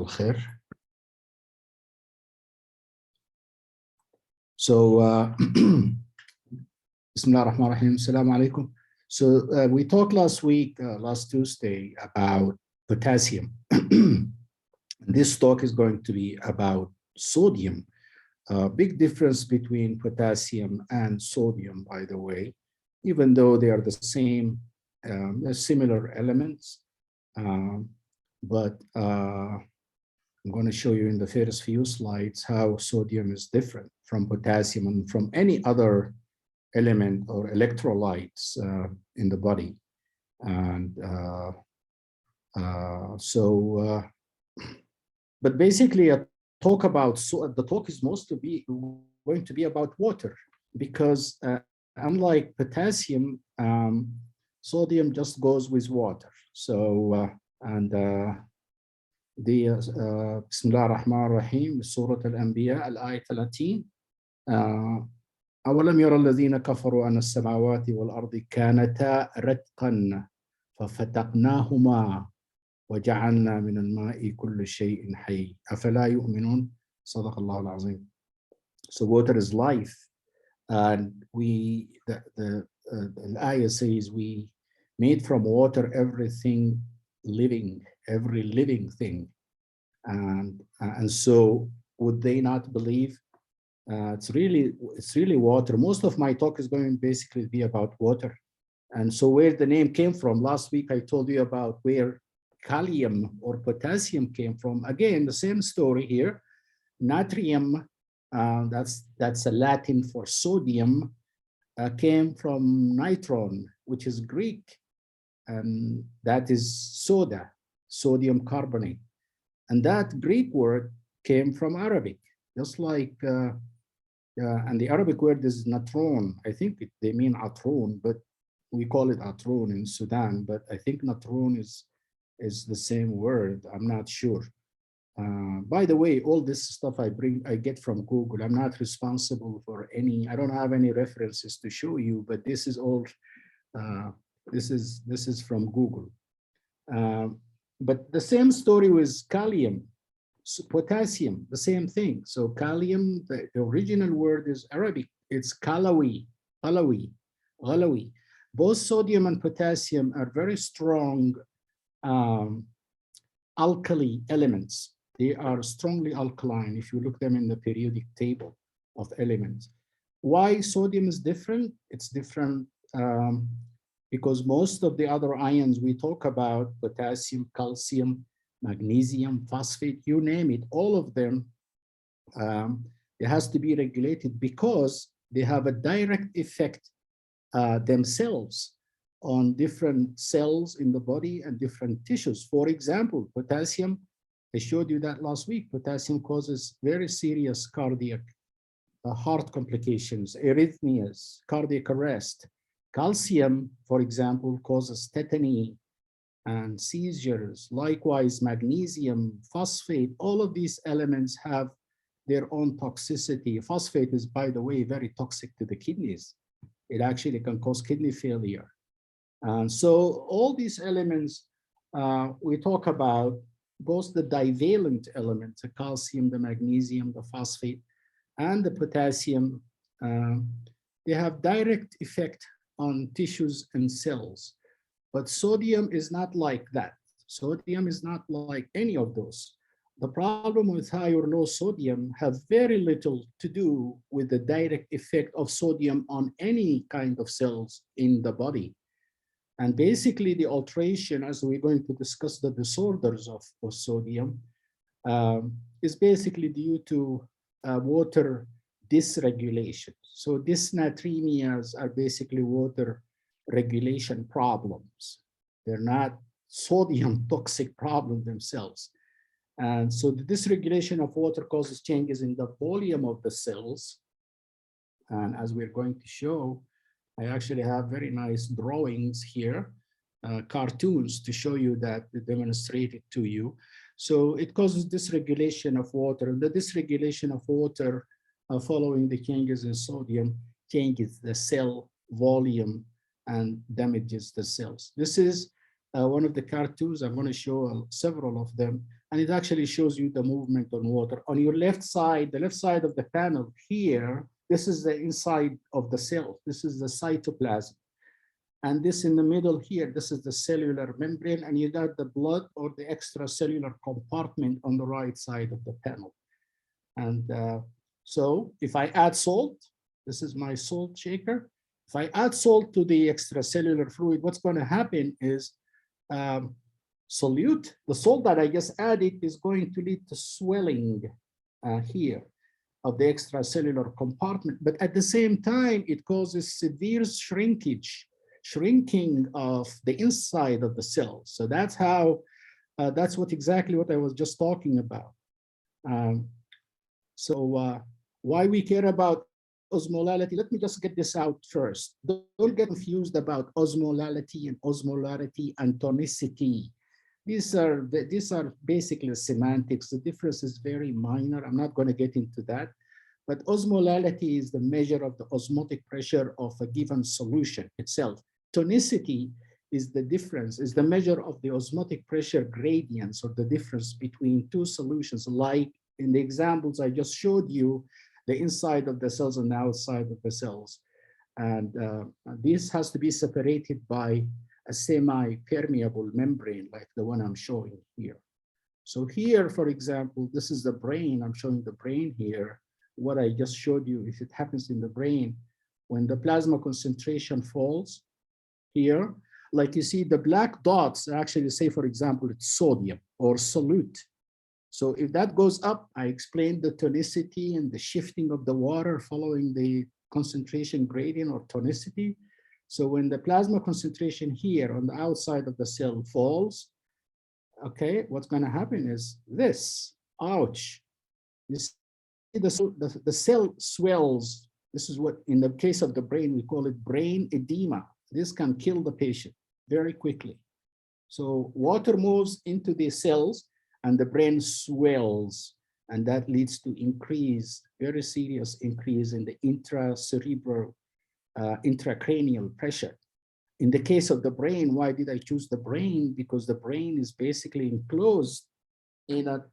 الخير. So, Bismillah ar-Rahman ar-Rahim, Assalamu alaikum. So we talked last week, last Tuesday, about potassium. This talk is going to be about sodium. Big difference between potassium and sodium, by the way, even though they are the same, similar elements. But I'm going to show you in the first few slides how sodium is different from potassium and from any other element or electrolytes in the body. And but basically the talk is mostly going to be about water, because unlike potassium, sodium just goes with water. So Bismillah ar-Rahman ar-Rahim, Surah Al-Anbiya, Al-Ayah 30. أولم يرى الذين كفروا أن السماوات والأرض كانتا رتقا ففتقناهما وجعلنا من الماء كل شيء حي أفلا يؤمنون صدق الله العظيم. So water is life, and the ayah says we made from water everything living, every living thing, and so would they not believe? It's really water. Most of my talk is going to basically be about water. And so where the name came from, last week I told you about where kalium or potassium came from. Again, the same story here. Natrium, that's a Latin for sodium, came from nitron, which is Greek, and that is soda, sodium carbonate. And that Greek word came from Arabic, just like and the Arabic word is natron. I think they mean atron, but we call it atron in Sudan. But I think natron is the same word. I'm not sure. By the way, all this stuff I get from Google. I'm not responsible for any. I don't have any references to show you, but this is all. This is from Google. But the same story with kalium. So potassium, the same thing. So kalium, the original word is Arabic. It's kalawi. Both sodium and potassium are very strong alkali elements. They are strongly alkaline if you look them in the periodic table of elements. Why sodium is different? It's different because most of the other ions we talk about, potassium, calcium, magnesium, phosphate, you name it, all of them, it has to be regulated because they have a direct effect themselves on different cells in the body and different tissues. For example, potassium, I showed you that last week, potassium causes very serious cardiac heart complications, arrhythmias, cardiac arrest. Calcium, for example, causes tetany and seizures. Likewise, magnesium, phosphate, all of these elements have their own toxicity. Phosphate is, by the way, very toxic to the kidneys. It actually can cause kidney failure. And so all these elements we talk about, both the divalent elements, the calcium, the magnesium, the phosphate, and the potassium, they have direct effect on tissues and cells. But sodium is not like that. Sodium is not like any of those. The problem with high or low sodium have very little to do with the direct effect of sodium on any kind of cells in the body. And basically the alteration, as we're going to discuss the disorders of sodium, is basically due to water dysregulation. So dysnatremias are basically water regulation problems. They're not sodium toxic problems themselves. And so the dysregulation of water causes changes in the volume of the cells. And as we're going to show, I actually have very nice drawings here, cartoons to show you that, to demonstrate it to you. So it causes dysregulation of water, and the dysregulation of water following the changes in sodium changes the cell volume and damages the cells. This is one of the cartoons. I'm going to show several of them. and it actually shows you the movement on water. On your left side, the left side of the panel here, this is the inside of the cell. This is the cytoplasm. And this in the middle here, this is the cellular membrane, and you got the blood or the extracellular compartment on the right side of the panel. And so if I add salt, this is my salt shaker. If I add salt to the extracellular fluid, what's going to happen is solute, the salt that I just added is going to lead to swelling here of the extracellular compartment. But at the same time, it causes severe shrinking of the inside of the cells. So that's how, that's exactly what I was just talking about. Why we care about osmolality? Let me just get this out first. Don't get confused about osmolality and tonicity. These are basically semantics. The difference is very minor. I'm not going to get into that. But osmolality is the measure of the osmotic pressure of a given solution itself. Tonicity is the difference, is the measure of the osmotic pressure gradients, or the difference between two solutions, like in the examples I just showed you, the inside of the cells and the outside of the cells. And this has to be separated by a semi-permeable membrane like the one I'm showing here. So here, for example, this is the brain. I'm showing the brain here. What I just showed you, if it happens in the brain, when the plasma concentration falls here, like you see the black dots actually say, for example, it's sodium or solute. So if that goes up, I explained the tonicity and the shifting of the water following the concentration gradient or tonicity. So when the plasma concentration here on the outside of the cell falls, okay, what's going to happen is this, ouch. This, the cell swells. This is what, in the case of the brain, we call it brain edema. This can kill the patient very quickly. So water moves into the cells and the brain swells, and that leads to very serious increase in the intracerebral, intracranial pressure. In the case of the brain, why did I choose the brain? Because the brain is basically enclosed in a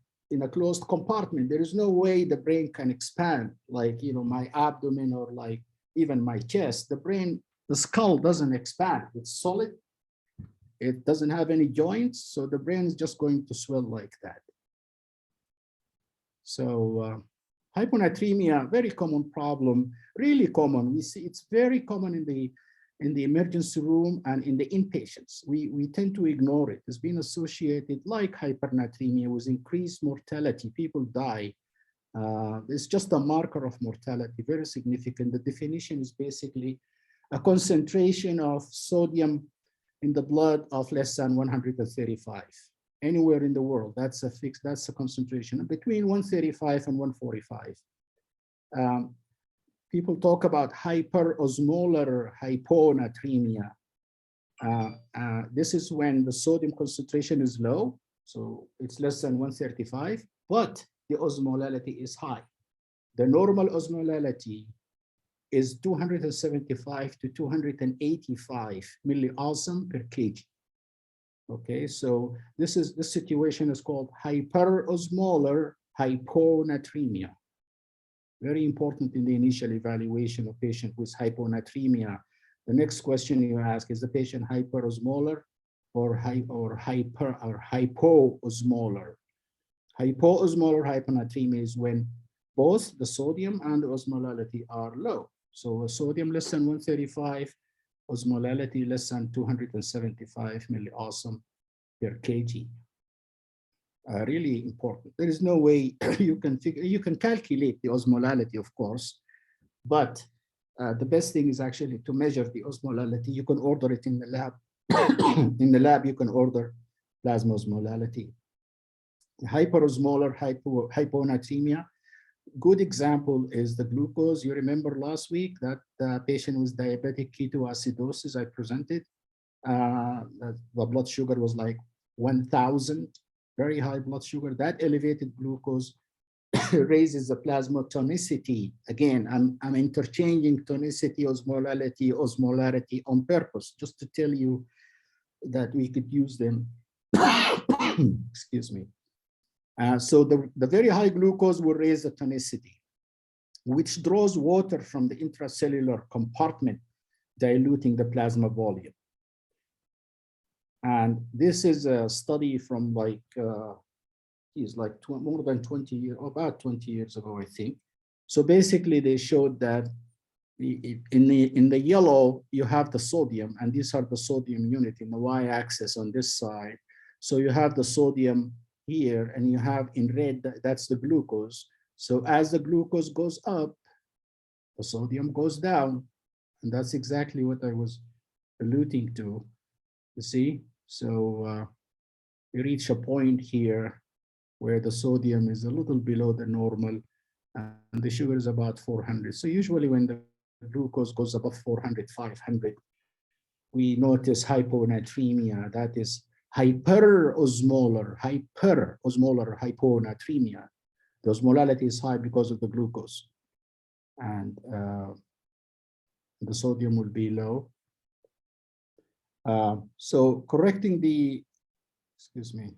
closed compartment. There is no way the brain can expand, like, you know, my abdomen or like even my chest. The brain, the skull doesn't expand. It's solid. It doesn't have any joints, so the brain is just going to swell like that. So hyponatremia, very common problem, really common. We see it's very common in the emergency room and in the inpatients. We tend to ignore it. It's been associated, like hypernatremia, with increased mortality. People die. It's just a marker of mortality, very significant. The definition is basically a concentration of sodium in the blood of less than 135. Anywhere in the world, that's a concentration between 135 and 145. People talk about hyperosmolar hyponatremia. This is when the sodium concentration is low, so it's less than 135, but the osmolality is high. The normal osmolality is 275 to 285 milliosm per kg. Okay, so this situation is called hyperosmolar hyponatremia. Very important in the initial evaluation of patient with hyponatremia. The next question you ask, is the patient hyperosmolar or hypoosmolar? Hypoosmolar hyponatremia is when both the sodium and the osmolality are low. So sodium less than 135, osmolality less than 275 milliosm per kg. Really important. There is no way you can calculate the osmolality, of course, but the best thing is actually to measure the osmolality. You can order it in the lab. In the lab, you can order plasma osmolality. Hyperosmolar hyponatremia. Good example is the glucose. You remember last week that the patient with diabetic ketoacidosis I presented, the blood sugar was like 1,000, very high blood sugar. That elevated glucose raises the plasma tonicity. Again, I'm interchanging tonicity, osmolarity on purpose, just to tell you that we could use them, excuse me, So the very high glucose will raise the tonicity, which draws water from the intracellular compartment, diluting the plasma volume. And this is a study from like, more than 20 years, about 20 years ago, I think. So basically they showed that in the yellow, you have the sodium, and these are the sodium unit in the y-axis on this side. So you have the sodium here, and you have in red, that's the glucose. So as the glucose goes up, the sodium goes down. And that's exactly what I was alluding to, you see? So we reach a point here where the sodium is a little below the normal, and the sugar is about 400. So usually when the glucose goes above 400, 500, we notice hyponatremia. That is hyperosmolar hyponatremia. The osmolality is high because of the glucose, and the sodium will be low. So correcting the, excuse me.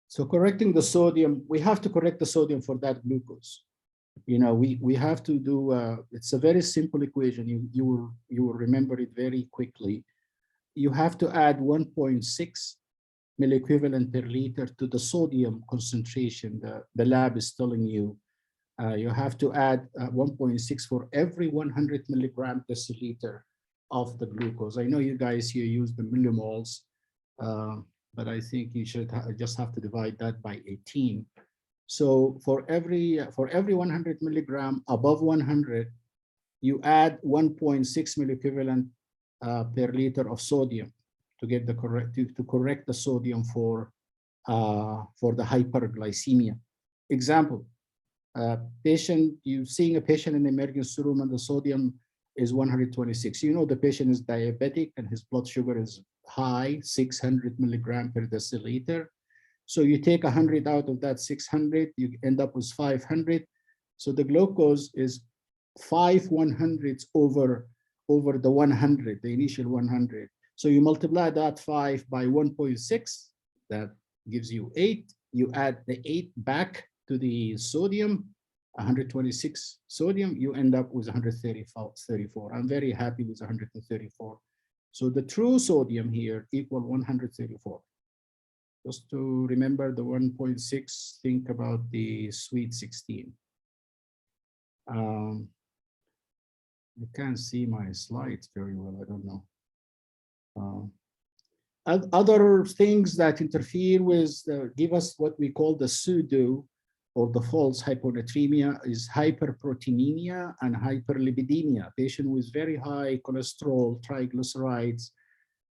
So correcting the sodium, we have to correct the sodium for that glucose. You know, we have to do, it's a very simple equation. You will remember it very quickly. You have to add 1.6 milliequivalent per liter to the sodium concentration the lab is telling you. You have to add 1.6 for every 100 milligram deciliter of the glucose. I know you guys here use the millimoles, but I think you should just have to divide that by 18. So for every 100 milligram above 100, you add 1.6 milliequivalent per liter of sodium to get the to correct the sodium for the hyperglycemia. Example, patient, you seeing a patient in the emergency room and the sodium is 126. You know the patient is diabetic and his blood sugar is high, 600 milligram per deciliter. So you take 100 out of that 600, you end up with 500. So the glucose is 5 100s over the 100, the initial 100. So you multiply that 5 by 1.6, that gives you 8. You add the 8 back to the sodium, 126 sodium, you end up with 134. I'm very happy with 134. So the true sodium here equal 134. Just to remember the 1.6, think about the sweet 16. You can't see my slides very well, I don't know. Other things that interfere with, give us what we call the pseudo or the false hyponatremia is hyperproteinemia and hyperlipidemia. Patient with very high cholesterol, triglycerides,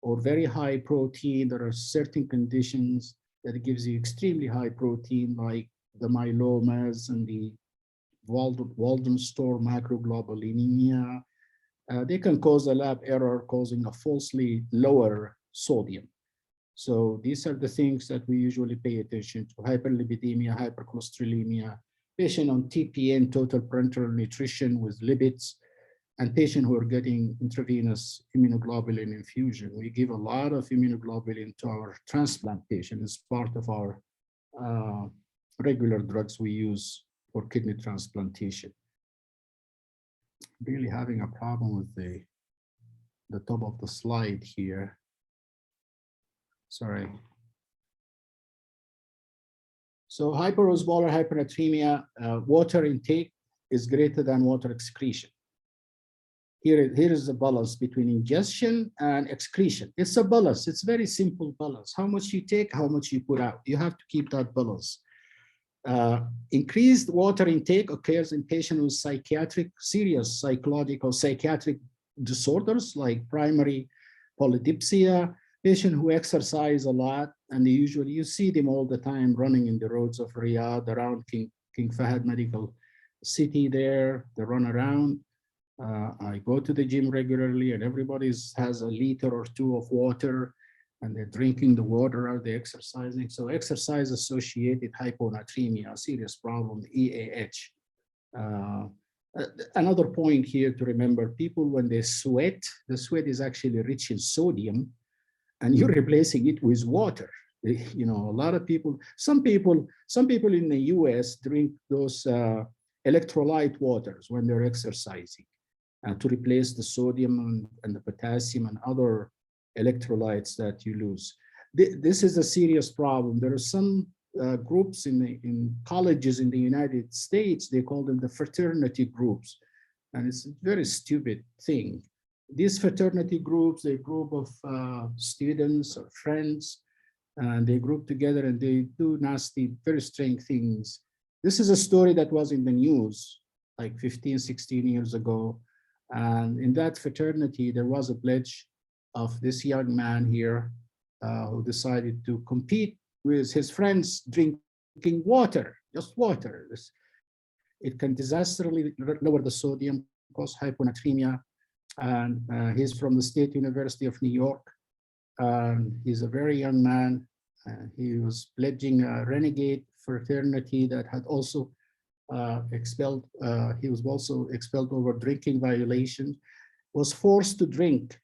or very high protein. There are certain conditions that gives you extremely high protein, like the myelomas and the Waldenström macroglobulinemia. They can cause a lab error, causing a falsely lower sodium. So these are the things that we usually pay attention to: hyperlipidemia, hypercholesterolemia, patient on TPN, total parenteral nutrition with lipids, and patient who are getting intravenous immunoglobulin infusion. We give a lot of immunoglobulin to our transplant patients as part of our regular drugs we use for kidney transplantation. Really having a problem with the top of the slide here. Sorry. So hyperosmolar hypernatremia, water intake is greater than water excretion. Here is the balance between ingestion and excretion. It's a balance. It's very simple balance. How much you take, how much you put out. You have to keep that balance. Increased water intake occurs in patients with psychiatric, serious psychological, psychiatric disorders like primary polydipsia, patients who exercise a lot, and usually you see them all the time running in the roads of Riyadh, around King Fahd Medical City there, they run around. I go to the gym regularly and everybody has a liter or two of water and they're drinking the water, are they exercising? So exercise-associated hyponatremia, a serious problem, EAH. Another point here to remember, people when they sweat, the sweat is actually rich in sodium, and you're replacing it with water. You know, a lot of people, some people in the US drink those electrolyte waters when they're exercising to replace the sodium and the potassium and other electrolytes that you lose. This is a serious problem. There are some groups in colleges in the United States, they call them the fraternity groups. And it's a very stupid thing. These fraternity groups, they're a group of students or friends, and they group together and they do nasty, very strange things. This is a story that was in the news like 15, 16 years ago. And in that fraternity, there was a pledge of this young man here who decided to compete with his friends drinking water, just water. It can disastrously lower the sodium, cause hyponatremia. And he's from the State University of New York. He's a very young man. He was pledging a renegade fraternity that had also expelled, he was also expelled over drinking violations, was forced to drink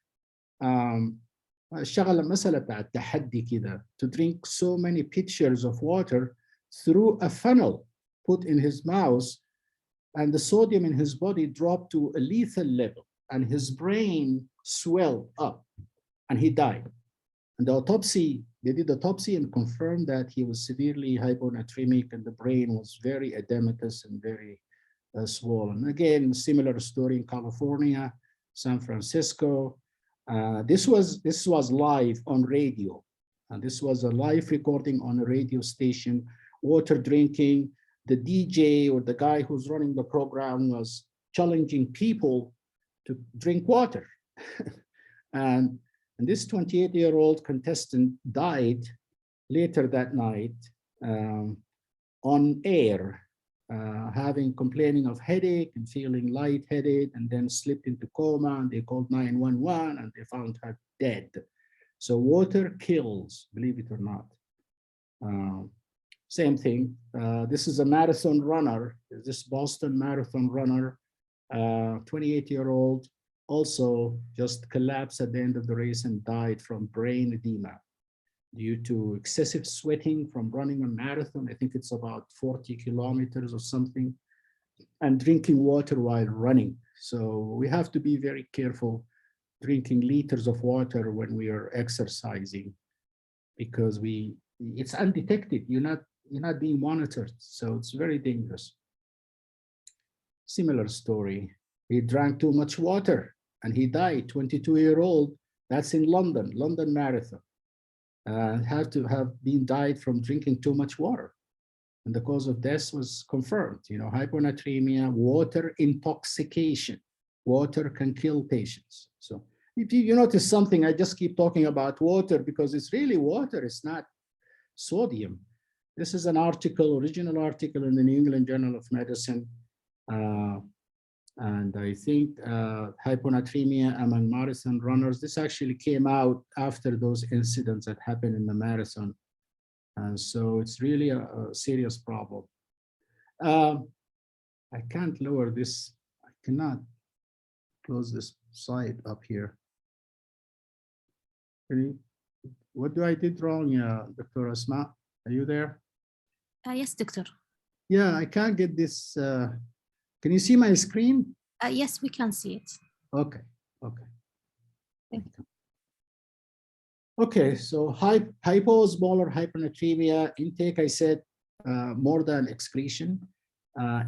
شغلة مسألة بتاعت التحدي كده, to drink so many pitchers of water through a funnel put in his mouth, and the sodium in his body dropped to a lethal level, and his brain swelled up, and he died. And the autopsy, they did autopsy and confirmed that he was severely hyponatremic, and the brain was very edematous and very swollen. Again, similar story in California, San Francisco. This was live on radio, and this was a live recording on a radio station. Water drinking. The DJ or the guy who's running the program was challenging people to drink water. and this 28-year-old contestant died later that night on air, complaining of headache and feeling lightheaded, and then slipped into coma, and they called 911 and they found her dead. So water kills, believe it or not. Same thing. This is a marathon runner. This Boston marathon runner, 28-year-old, also just collapsed at the end of the race and died from brain edema due to excessive sweating from running a marathon. I think it's about 40 kilometers or something, and drinking water while running. So we have to be very careful drinking liters of water when we are exercising, because it's undetected. You're not being monitored, so it's very dangerous. Similar story. He drank too much water and he died, 22-year-old. That's in London Marathon. Had to have been died from drinking too much water. And the cause of death was confirmed, hyponatremia, water intoxication. Water can kill patients. So if you notice something, I just keep talking about water because it's really water, it's not sodium. This is an original article in the New England Journal of Medicine. And I think hyponatremia among marathon runners, this actually came out after those incidents that happened in the marathon. And so it's really a serious problem. I can't lower this. I cannot close this side up here. What do I did wrong, Dr. Asma? Are you there? Yes, doctor. Yeah, I can't get this. Can you see my screen? Yes, we can see it. Okay, okay. Thank you. Okay, so hyposmolar hyponatremia intake, I said more than excretion.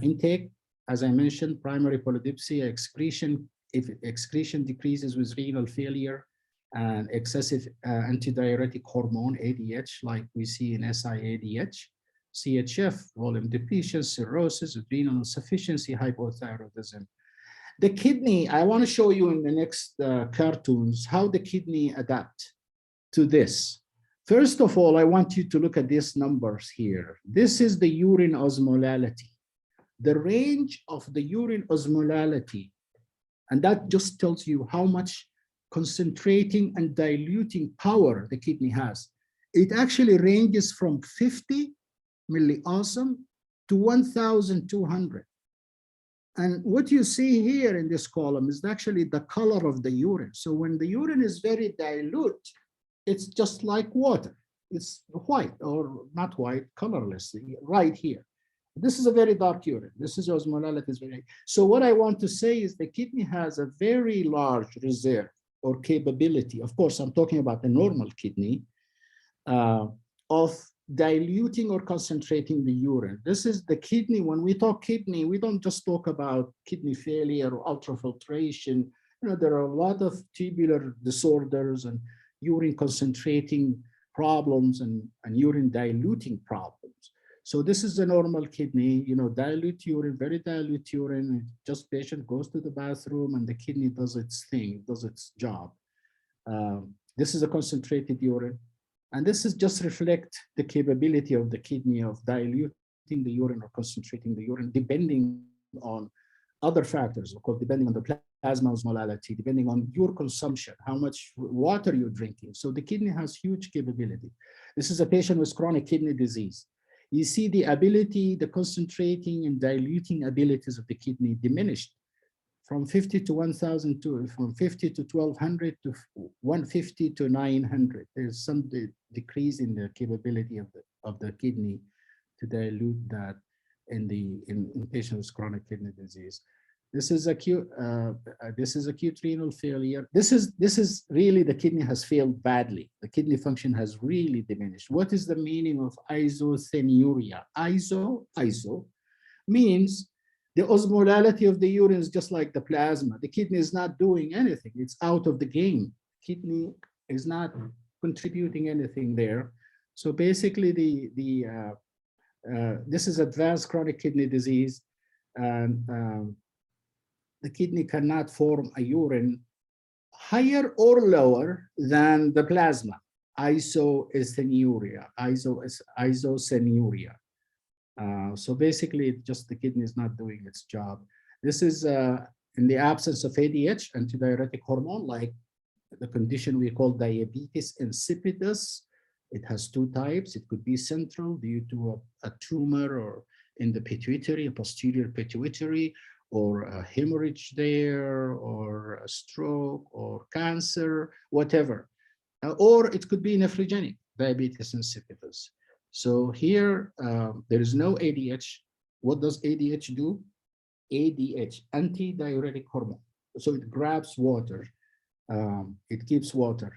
Intake, as I mentioned, primary polydipsia, excretion, if excretion decreases with renal failure and excessive antidiuretic hormone, ADH, like we see in SIADH, CHF, volume depletion, cirrhosis, adrenal insufficiency, hypothyroidism. The kidney, I want to show you in the next cartoons how the kidney adapt to this. First of all, I want you to look at these numbers here. This is the urine osmolality. The range of the urine osmolality, and that just tells you how much concentrating and diluting power the kidney has. It actually ranges from 50 milliosm to 1,200. And what you see here in this column is actually the color of the urine. So when the urine is very dilute, it's just like water. It's white or not white, colorless, right here. This is a very dark urine. This is osmolality is very. So what I want to say is the kidney has a very large reserve or capability. Of course, I'm talking about the normal kidney of diluting or concentrating the urine. This is the kidney. When we talk kidney, we don't just talk about kidney failure or ultrafiltration. You know, there are a lot of tubular disorders and urine concentrating problems and urine diluting problems. So this is the normal kidney, you know, dilute urine, very dilute urine. Just patient goes to the bathroom and the kidney does its thing, does its job. This is a concentrated urine. And this is just reflect the capability of the kidney of diluting the urine or concentrating the urine, depending on other factors, of course, depending on the plasma osmolality, depending on your consumption, how much water you're drinking. So the kidney has huge capability. This is a patient with chronic kidney disease. You see the ability, the concentrating and diluting abilities of the kidney diminished from 50 to 1,000 to from 50 to 1,200 to 150 to 900. There's some decrease in the capability of the kidney to dilute that in patients with chronic kidney disease. This is acute renal failure. This is really the kidney has failed badly. The kidney function has really diminished. What is the meaning of isothenuria? Iso means the osmolality of the urine is just like the plasma. The kidney is not doing anything. It's out of the game. Kidney is not contributing anything there. So basically, this is advanced chronic kidney disease, and the kidney cannot form a urine higher or lower than the plasma. Isothenuria. So basically, just the kidney is not doing its job. This is in the absence of ADH, antidiuretic hormone, like the condition we call diabetes insipidus. It has two types. It could be central due to a tumor or in the pituitary, a posterior pituitary, or a hemorrhage there, or a stroke, or cancer, whatever. Or it could be nephrogenic, diabetes insipidus. So here, there is no ADH. What does ADH do? ADH, antidiuretic hormone. So it grabs water. It keeps water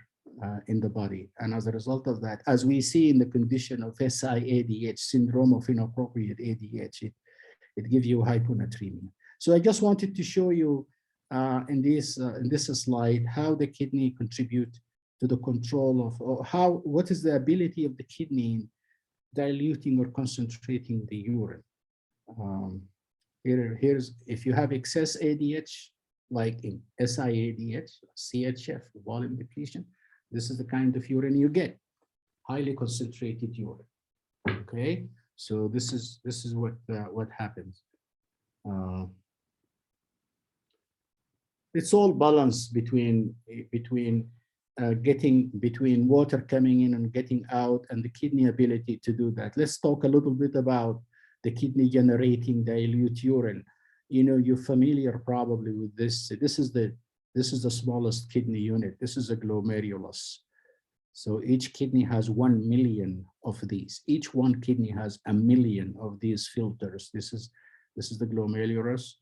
in the body. And as a result of that, as we see in the condition of SIADH, syndrome of inappropriate ADH, it gives you hyponatremia. So I just wanted to show you in this slide how the kidney contribute to the control of, or what is the ability of the kidney in diluting or concentrating the urine. Here's if you have excess ADH, like in SIADH, CHF, volume depletion, this is the kind of urine you get, highly concentrated urine. Okay, so this is what happens. It's all balance between water coming in and getting out, and the kidney ability to do that. Let's talk a little bit about the kidney generating dilute urine. You know, you're familiar probably with this. This is the smallest kidney unit. This is a glomerulus. So each kidney has 1 million of these. Each one kidney has 1 million of these filters. This is the glomerulus.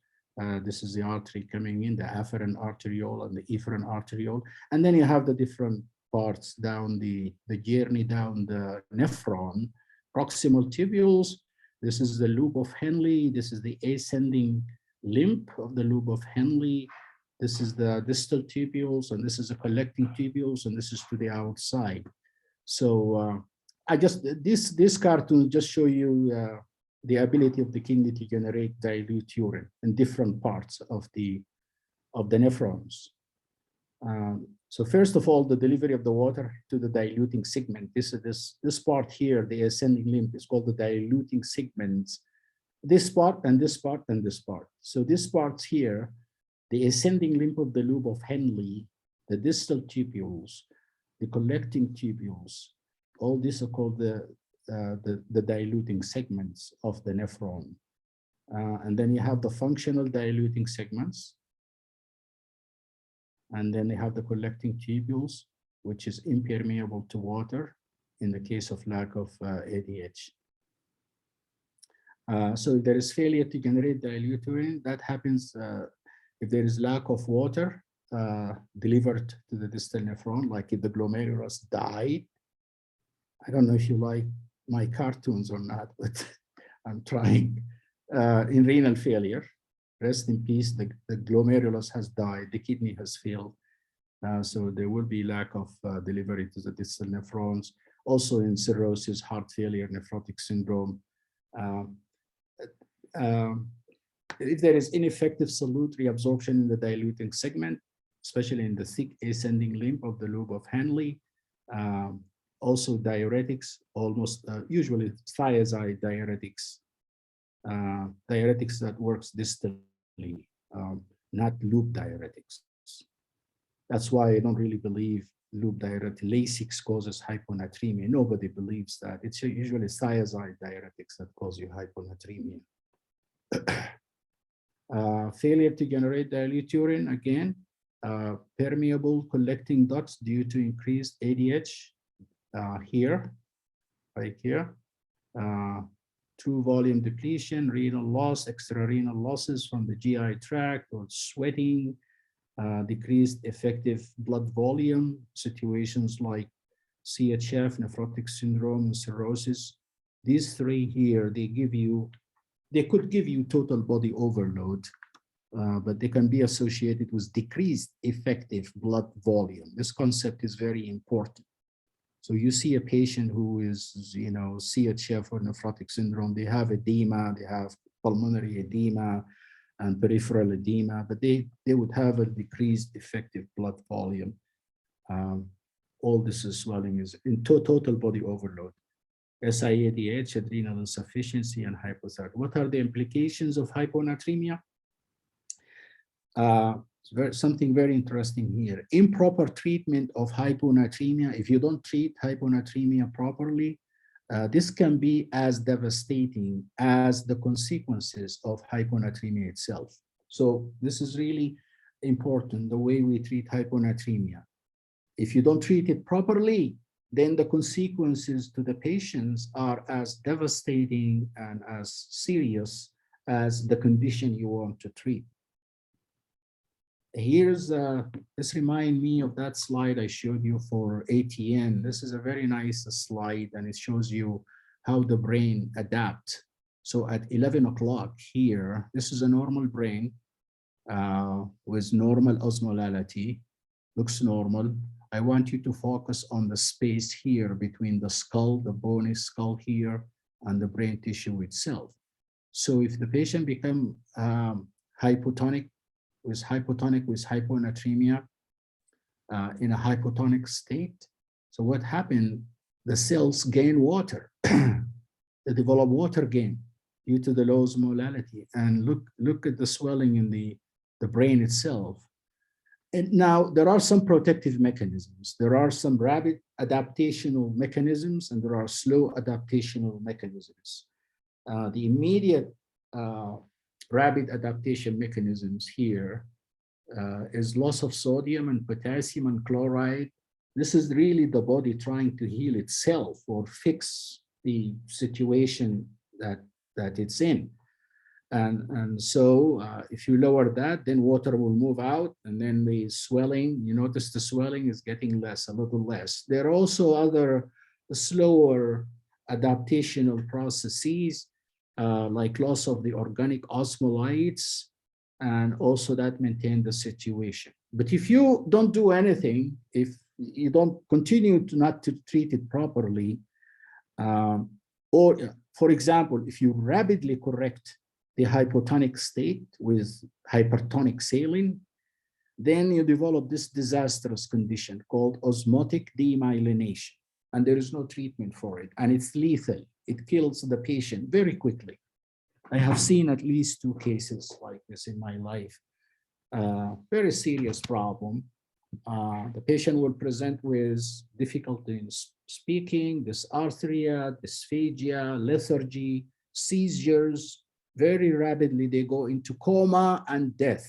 This is the artery coming in, the afferent arteriole and the efferent arteriole. And then you have the different parts down the journey down the nephron, proximal tubules. This is the loop of Henle. This is the ascending limb of the loop of Henle. This is the distal tubules, and this is the collecting tubules, and this is to the outside. So this cartoon just show you the ability of the kidney to generate dilute urine in different parts of the nephrons. So first of all, the delivery of the water to the diluting segment. This part here, the ascending limb, is called the diluting segments. This part and this part and this part. So this part here, the ascending limb of the loop of Henle, the distal tubules, the collecting tubules, all these are called the diluting segments of the nephron. And then you have the functional diluting segments. And then you have the collecting tubules. which is impermeable to water in the case of lack of ADH. So if there is failure to generate dilute urine, that happens if there is lack of water delivered to the distal nephron, like if the glomerulus died. I don't know if you like my cartoons or not, but I'm trying. In renal failure, rest in peace, the glomerulus has died, the kidney has failed. So there will be lack of delivery to the distal nephrons. Also in cirrhosis, heart failure, nephrotic syndrome. If there is ineffective solute reabsorption in the diluting segment, especially in the thick ascending limb of the lobe of Henle, also diuretics, almost usually thiazide diuretics, diuretics that works distally, not loop diuretics. That's why I don't really believe loop diuretic Lasix causes hyponatremia. Nobody believes that. It's usually thiazide diuretics that cause you hyponatremia. Failure to generate dilute urine, again, permeable collecting ducts due to increased ADH here, right here. True volume depletion, renal loss, extrarenal losses from the GI tract or sweating, decreased effective blood volume, situations like CHF, nephrotic syndrome, and cirrhosis. These three here, they could give you total body overload, but they can be associated with decreased effective blood volume. This concept is very important. So you see a patient who is, CHF or nephrotic syndrome, they have edema, they have pulmonary edema and peripheral edema, but they would have a decreased effective blood volume. All this is swelling is in total body overload. SIADH, adrenal insufficiency, and hypothyroid. What are the implications of hyponatremia? Something very interesting here. Improper treatment of hyponatremia, if you don't treat hyponatremia properly, this can be as devastating as the consequences of hyponatremia itself. So this is really important, the way we treat hyponatremia. If you don't treat it properly, then the consequences to the patients are as devastating and as serious as the condition you want to treat. Here's, this reminds me of that slide I showed you for ATN. This is a very nice slide, and it shows you how the brain adapts. So at 11 o'clock here, this is a normal brain with normal osmolality, looks normal. I want you to focus on the space here between the skull, the bony skull here, and the brain tissue itself. So if the patient become hypotonic with hyponatremia in a hypotonic state, so what happened? The cells gain water. They develop water gain due to the low osmolality. And look at the swelling in the brain itself. And now there are some protective mechanisms. There are some rapid adaptational mechanisms, and there are slow adaptational mechanisms. The immediate rapid adaptation mechanisms here is loss of sodium and potassium and chloride. This is really the body trying to heal itself or fix the situation that it's in. And so if you lower that, then water will move out, and then the swelling, you notice the swelling is getting less, a little less. There are also other slower adaptational processes like loss of the organic osmolytes, and also that maintain the situation. But if you don't do anything, if you don't continue to not to treat it properly, or for example, if you rapidly correct the hypotonic state with hypertonic saline, then you develop this disastrous condition called osmotic demyelination, and there is no treatment for it, and it's lethal. It kills the patient very quickly. I have seen at least 2 cases like this in my life. Very serious problem. The patient will present with difficulty in speaking, dysarthria, dysphagia, lethargy, seizures. Very rapidly, they go into coma and death.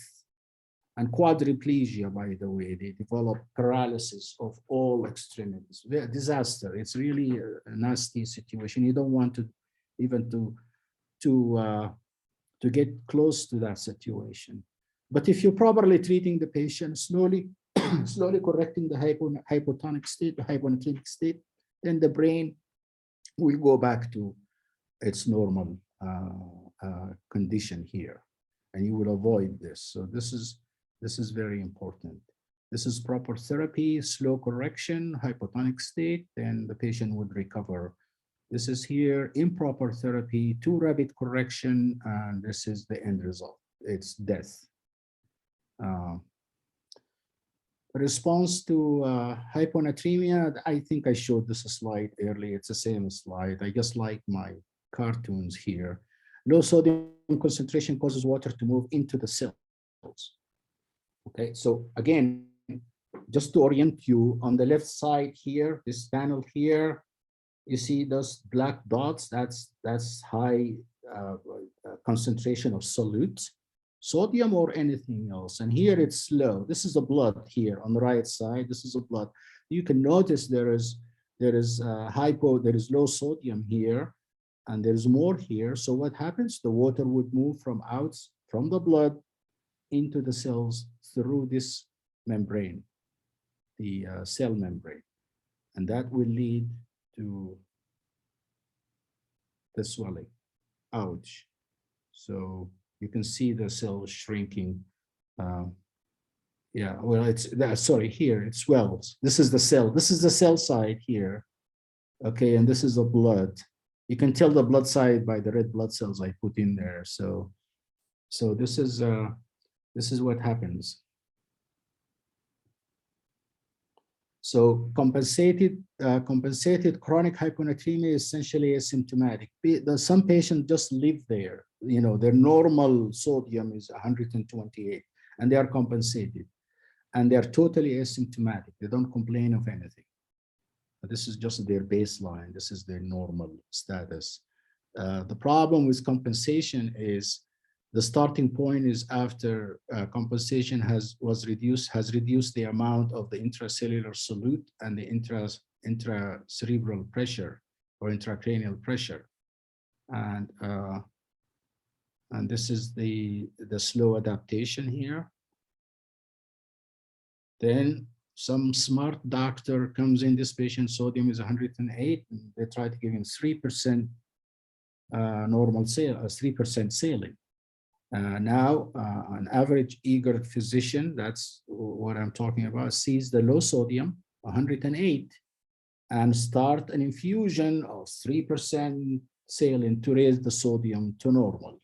And quadriplegia, by the way, they develop paralysis of all extremities. Disaster. It's really a nasty situation. You don't want to even to get close to that situation. But if you're properly treating the patient, slowly, slowly correcting the hypotonic state, the hyponatremic state, then the brain will go back to its normal condition here, and you will avoid this. So this is very important. This is proper therapy, slow correction, hypotonic state, then the patient would recover. This is here, improper therapy, too rapid correction, and this is the end result. It's death. Response to hyponatremia, I think I showed this slide earlier. It's the same slide. I just like my cartoons here. Low sodium concentration causes water to move into the cells. Okay, so again, just to orient you, on the left side here, this panel here, you see those black dots, that's high concentration of solute, sodium or anything else. And here it's low. This is the blood here on the right side. This is the blood. You can notice there is low sodium here, and there's more here. So what happens? The water would move from the blood into the cells through this membrane, the cell membrane, and that will lead to the swelling. Ouch. So you can see the cells shrinking. Yeah, well, sorry, here it swells. This is the cell. This is the cell side here. Okay, and this is the blood. You can tell the blood side by the red blood cells I put in there. So this is what happens. So compensated chronic hyponatremia is essentially asymptomatic. Some patients just live there. You know, their normal sodium is 128, and they are compensated, and they are totally asymptomatic. They don't complain of anything. This is just their baseline. This is their normal status. The problem with compensation is the starting point is after compensation has reduced the amount of the intracellular solute and the intracerebral pressure or intracranial pressure, and this is the slow adaptation here. Then some smart doctor comes in. This patient sodium is 108, and they try to give him 3% normal 3% saline. Now, an average eager physician, that's what I'm talking about, sees the low sodium, 108, and start an infusion of 3% saline to raise the sodium to normal.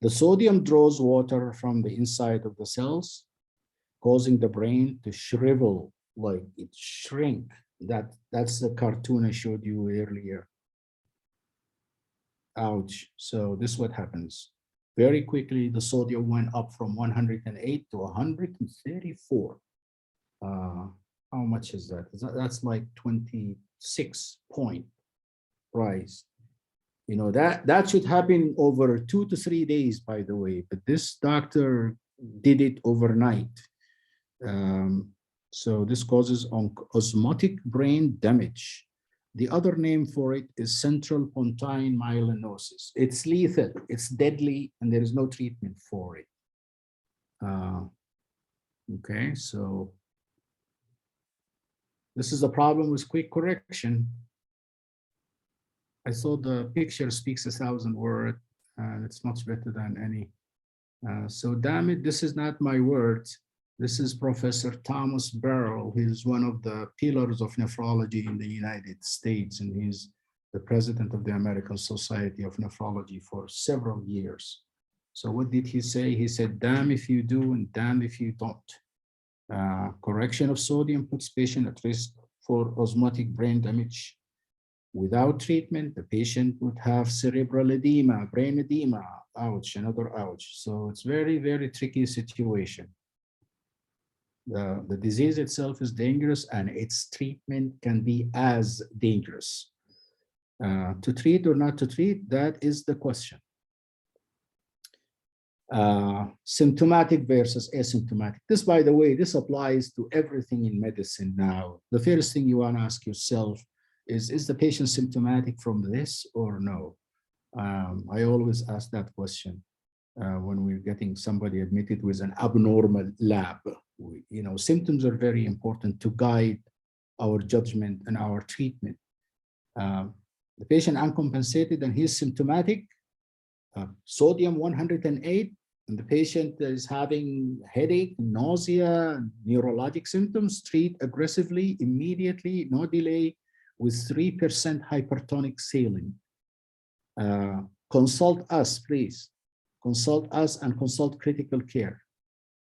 The sodium draws water from the inside of the cells, causing the brain to shrivel, like it shrink. That's the cartoon I showed you earlier. Ouch. So this is what happens. Very quickly, the sodium went up from 108 to 134. How much is that? That's like 26 point rise. You know, that should happen over 2 to 3 days, by the way, but this doctor did it overnight. So this causes osmotic brain damage. The other name for it is central pontine myelinosis. It's lethal, it's deadly, and there is no treatment for it. Okay, so this is the problem with quick correction. I thought the picture speaks 1,000 words, and it's much better than any. So damn it, this is not my words. This is Professor Thomas Barrow. He's one of the pillars of nephrology in the United States, and he's the president of the American Society of Nephrology for several years. So what did he say? He said, damn if you do and damn if you don't. Correction of sodium puts patient at risk for osmotic brain damage. Without treatment, the patient would have cerebral edema, brain edema, ouch, another ouch. So it's very, very tricky situation. The disease itself is dangerous, and its treatment can be as dangerous. To treat or not to treat, that is the question. Symptomatic versus asymptomatic. This, by the way, this applies to everything in medicine now. The first thing you want to ask yourself is the patient symptomatic from this or no? I always ask that question when we're getting somebody admitted with an abnormal lab. Symptoms are very important to guide our judgment and our treatment. The patient uncompensated and he's symptomatic, sodium 108, and the patient is having headache, nausea, neurologic symptoms, treat aggressively, immediately, no delay, with 3% hypertonic saline. Consult us, please. Consult us and consult critical care.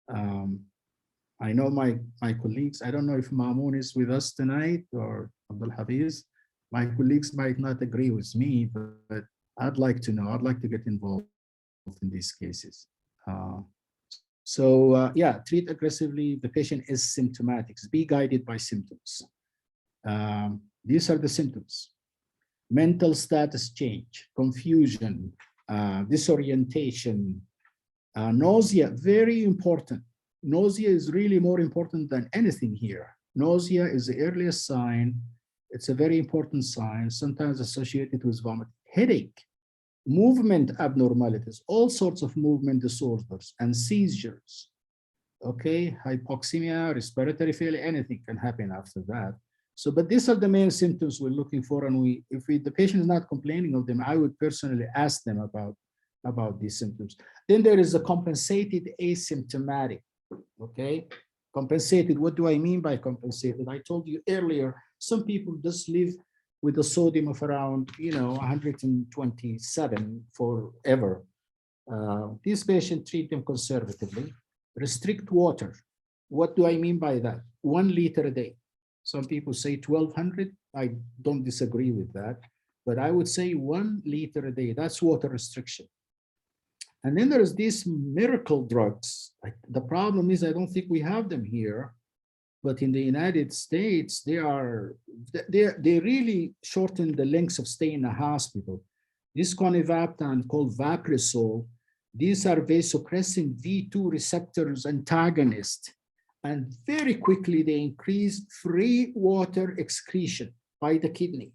I know my colleagues, I don't know if Mamoun is with us tonight or Abdul Hafiz. My colleagues might not agree with me, but I'd like to know, I'd like to get involved in these cases. Yeah, treat aggressively. The patient is symptomatic. Be guided by symptoms. These are the symptoms: mental status change, confusion, disorientation, nausea. Very important. Nausea is really more important than anything here. Nausea is the earliest sign. It's a very important sign, sometimes associated with vomit. Headache, movement abnormalities, all sorts of movement disorders, and seizures. Okay, hypoxemia, respiratory failure, anything can happen after that. So, but these are the main symptoms we're looking for, and if the patient is not complaining of them, I would personally ask them about these symptoms. Then there is the compensated asymptomatic. Okay, compensated. What do I mean by compensated? I told you earlier, some people just live with a sodium of around 127 forever. These patients, treat them conservatively. Restrict water. What do I mean by that? 1 liter a day. Some people say 1,200. I don't disagree with that, but I would say 1 liter a day. That's water restriction. And then there's these miracle drugs. The problem is I don't think we have them here, but in the United States, they really shorten the lengths of stay in a hospital. This conivaptan called Vaprisol, these are vasopressin V2 receptors antagonist, and very quickly they increase free water excretion by the kidney.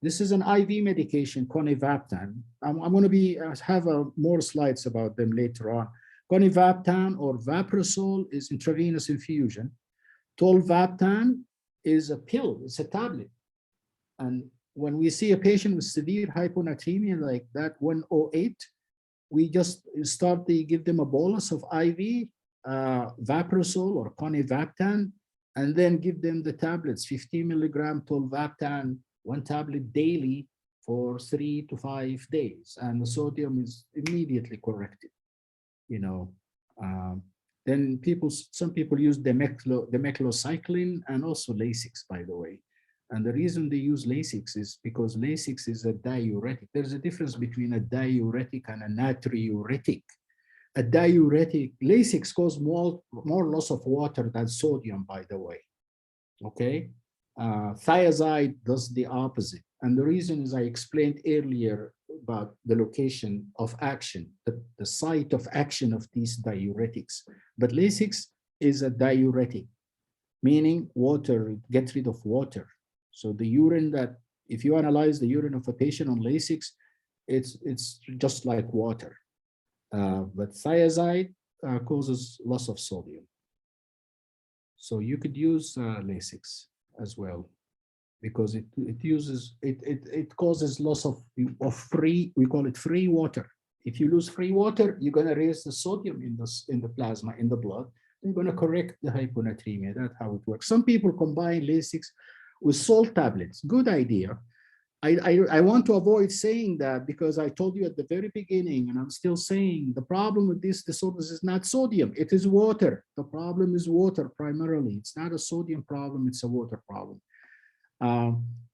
This is an IV medication, conivaptan. I'm going to have more slides about them later on. Conivaptan or Vaprisol is intravenous infusion. Tolvaptan is a pill, it's a tablet. And when we see a patient with severe hyponatremia like that 108, we just give them a bolus of IV Vaprisol or conivaptan, and then give them the tablets, 50 milligram tolvaptan, 1 tablet daily for 3 to 5 days, and the sodium is immediately corrected. Then some people use demeclocycline and also Lasix, by the way. And the reason they use Lasix is because Lasix is a diuretic. There's a difference between a diuretic and a natriuretic. A diuretic, Lasix causes more loss of water than sodium, by the way. Okay? Thiazide does the opposite. And the reason is I explained earlier about the location of action, the site of action of these diuretics. But Lasix is a diuretic, meaning water, get rid of water. So the urine if you analyze the urine of a patient on Lasix, it's just like water. But thiazide causes loss of sodium. So you could use Lasix as well, because it causes loss of free, we call it free water. If you lose free water, you're going to raise the sodium in the plasma, in the blood. You're going to correct the hyponatremia. That's how it works. Some people combine Lasix with salt tablets. Good idea. I want to avoid saying that because I told you at the very beginning, and I'm still saying, the problem with these disorders is not sodium, it is water. The problem is water primarily. It's not a sodium problem, it's a water problem.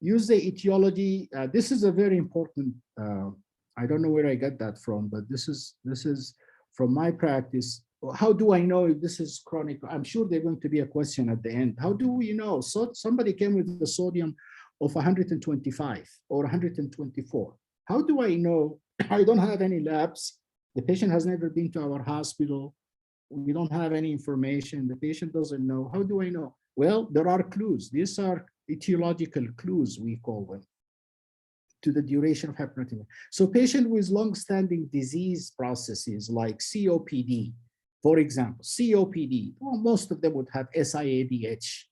Use the etiology. This is a very important, I don't know where I got that from, but this is from my practice. How do I know if this is chronic? I'm sure there's going to be a question at the end. How do we know? So somebody came with the sodium of 125 or 124. How do I know? I don't have any labs. The patient has never been to our hospital. We don't have any information. The patient doesn't know. How do I know? Well, there are clues. These are etiological clues, we call them, to the duration of hypernatremia. So patient with long-standing disease processes like COPD, for example, COPD, well, most of them would have SIADH.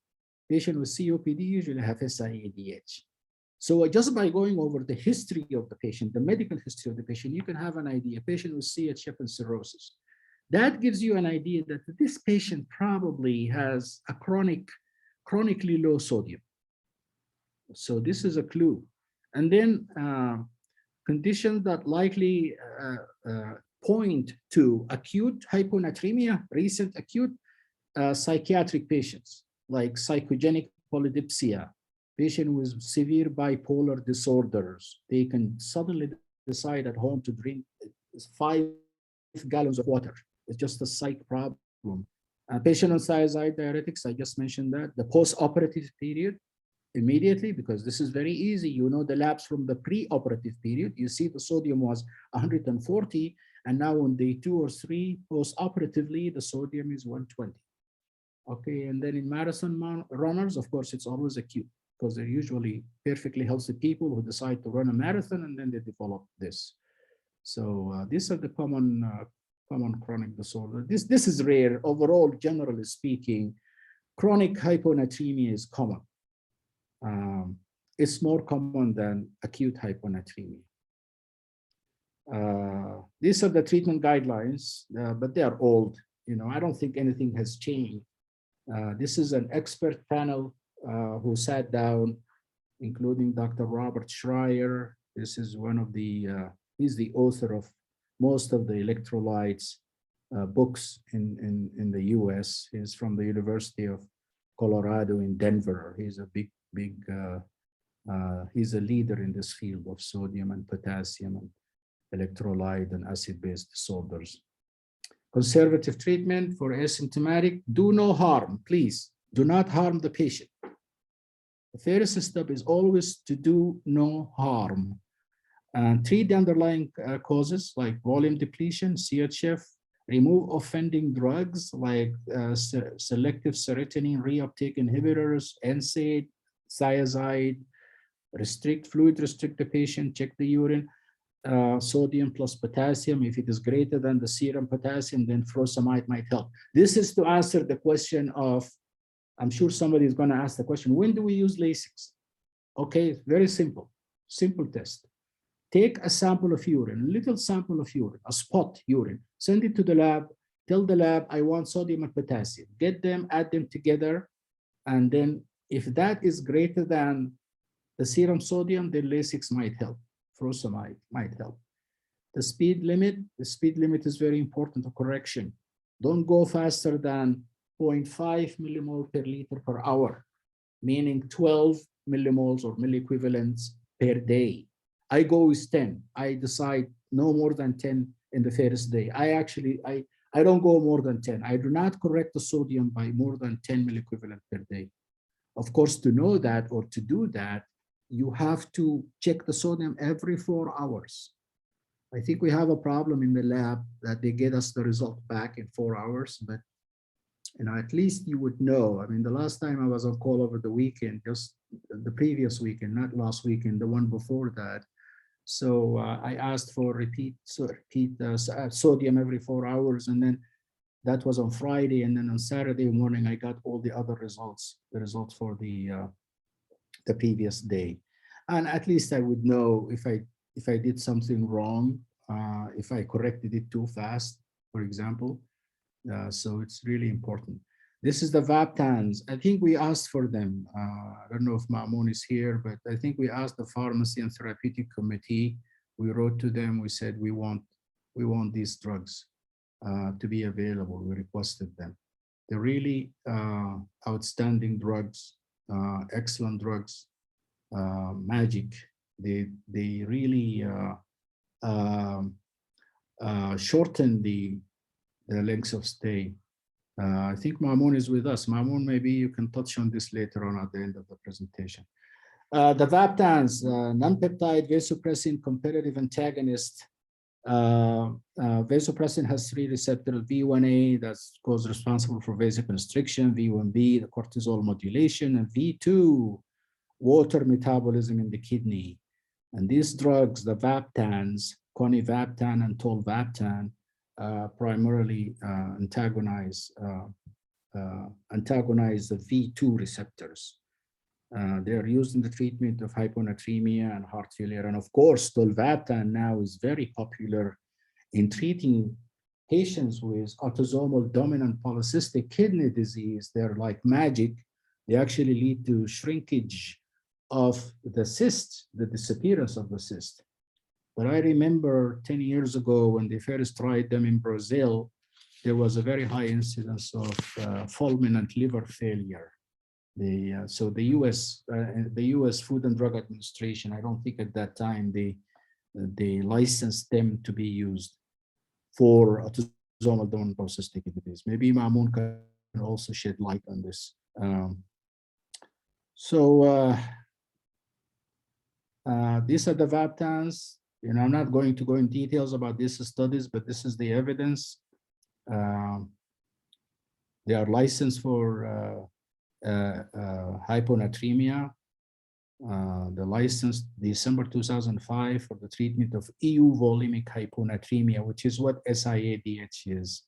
Patient with COPD usually have SIADH. So just by going over the history of the patient, the medical history of the patient, you can have an idea. Patient with CHF and cirrhosis. That gives you an idea that this patient probably has a chronically low sodium. So this is a clue. And then conditions that likely point to acute hyponatremia, recent acute psychiatric patients, like psychogenic polydipsia, patient with severe bipolar disorders. They can suddenly decide at home to drink 5 gallons of water. It's just a psych problem. Patient on thiazide diuretics, I just mentioned that. The post-operative period, immediately, because this is very easy. You know the labs from the pre-operative period. You see the sodium was 140, and now on day 2 or 3, post-operatively, the sodium is 120. Okay, and then in marathon runners, of course, it's always acute, because they're usually perfectly healthy people who decide to run a marathon, and then they develop this. So these are the common chronic disorder. This is rare. Overall, generally speaking, chronic hyponatremia is common. It's more common than acute hyponatremia. These are the treatment guidelines, but they are old. You know, I don't think anything has changed. This is an expert panel who sat down, including Dr. Robert Schreier. This is one of the, he's the author of most of the electrolytes books in the US. He's from the University of Colorado in Denver. He's a he's a leader in this field of sodium and potassium and electrolyte and acid-base disorders. Conservative treatment for asymptomatic, do no harm, please. Do not harm the patient. The first step is always to do no harm. And treat the underlying causes like volume depletion, CHF, remove offending drugs like selective serotonin reuptake inhibitors, NSAID, thiazide, fluid restrict the patient, check the urine, sodium plus potassium. If it is greater than the serum potassium, then furosemide might help. This is to answer the question of, I'm sure somebody is going to ask the question, when do we use Lasix? Okay, very simple test. Take a sample of urine, a little sample of urine, a spot urine, send it to the lab, tell the lab, I want sodium and potassium, get them, add them together, and then if that is greater than the serum sodium, then Lasix might help, furosemide might help. The speed limit is very important for correction. Don't go faster than 0.5 millimole per liter per hour, meaning 12 millimoles or milliequivalents per day. I go with 10. I decide no more than 10 in the first day. I don't go more than 10. I do not correct the sodium by more than 10 milliequivalent per day. Of course, to know that or to do that, you have to check the sodium every 4 hours. I think we have a problem in the lab that they get us the result back in 4 hours, but at least you would know. I mean, the last time I was on call over the weekend, just the previous weekend, not last weekend, the one before that. So I asked for repeat sodium every 4 hours, and then that was on Friday, and then on Saturday morning I got all the other results, the results for the previous day, and at least I would know if I did something wrong, if I corrected it too fast, for example. So it's really important. This is the Vaptans. I think we asked for them. I don't know if Maamoun is here, but I think we asked the Pharmacy and Therapeutic Committee. We wrote to them. We said we want these drugs to be available. We requested them. They're really outstanding drugs, excellent drugs, magic. They really shorten the lengths of stay. I think Maamoun is with us. Maamoun, maybe you can touch on this later on at the end of the presentation. The Vaptans, non-peptide vasopressin competitive antagonist. Vasopressin has 3 receptors: V1A, that's cause responsible for vasoconstriction; V1B, the cortisol modulation; and V2, water metabolism in the kidney. And these drugs, the vaptans, conivaptan and tolvaptan, primarily antagonize the V2 receptors. They are used in the treatment of hyponatremia and heart failure. And of course, tolvaptan now is very popular in treating patients with autosomal dominant polycystic kidney disease. They're like magic. They actually lead to shrinkage of the cyst, the disappearance of the cyst. But I remember 10 years ago when they first tried them in Brazil, there was a very high incidence of fulminant liver failure. So the U.S. Food and Drug Administration, I don't think at that time they licensed them to be used for autosomal dominant polycystic kidney disease. Maybe Mamoun can also shed light on this. These are the vaptans. I'm not going to go in details about these studies, but this is the evidence. They are licensed for hyponatremia. The license December 2005 for the treatment of EU volemic hyponatremia, which is what SIADH is.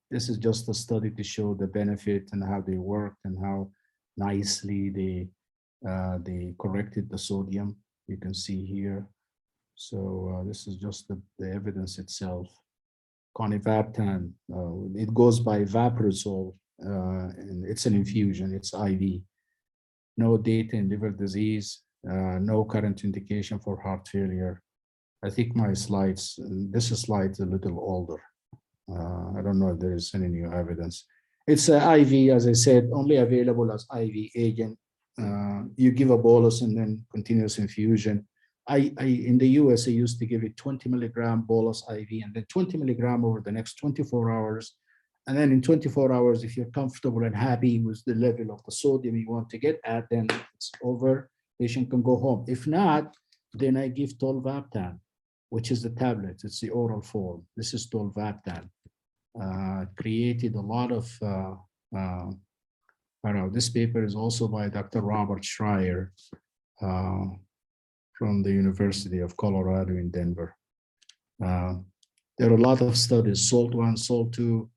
This is just a study to show the benefit and how they worked and how nicely they corrected the sodium. You can see here. So this is just the evidence itself. Conivaptan, it goes by Vaporizol, and it's an infusion, it's IV. No data in liver disease, no current indication for heart failure. I think my slides, this slide is a little older. I don't know if there is any new evidence. It's IV, as I said, only available as IV agent. You give a bolus and then continuous infusion. In the US, I used to give it 20 milligram bolus IV and then 20 milligram over the next 24 hours. And then in 24 hours, if you're comfortable and happy with the level of the sodium you want to get at, then it's over, patient can go home. If not, then I give tolvaptan, which is the tablet, it's the oral form. This is tolvaptan. Created a lot of, this paper is also by Dr. Robert Schreier from the University of Colorado in Denver. There are a lot of studies, SALT-1, SALT-2,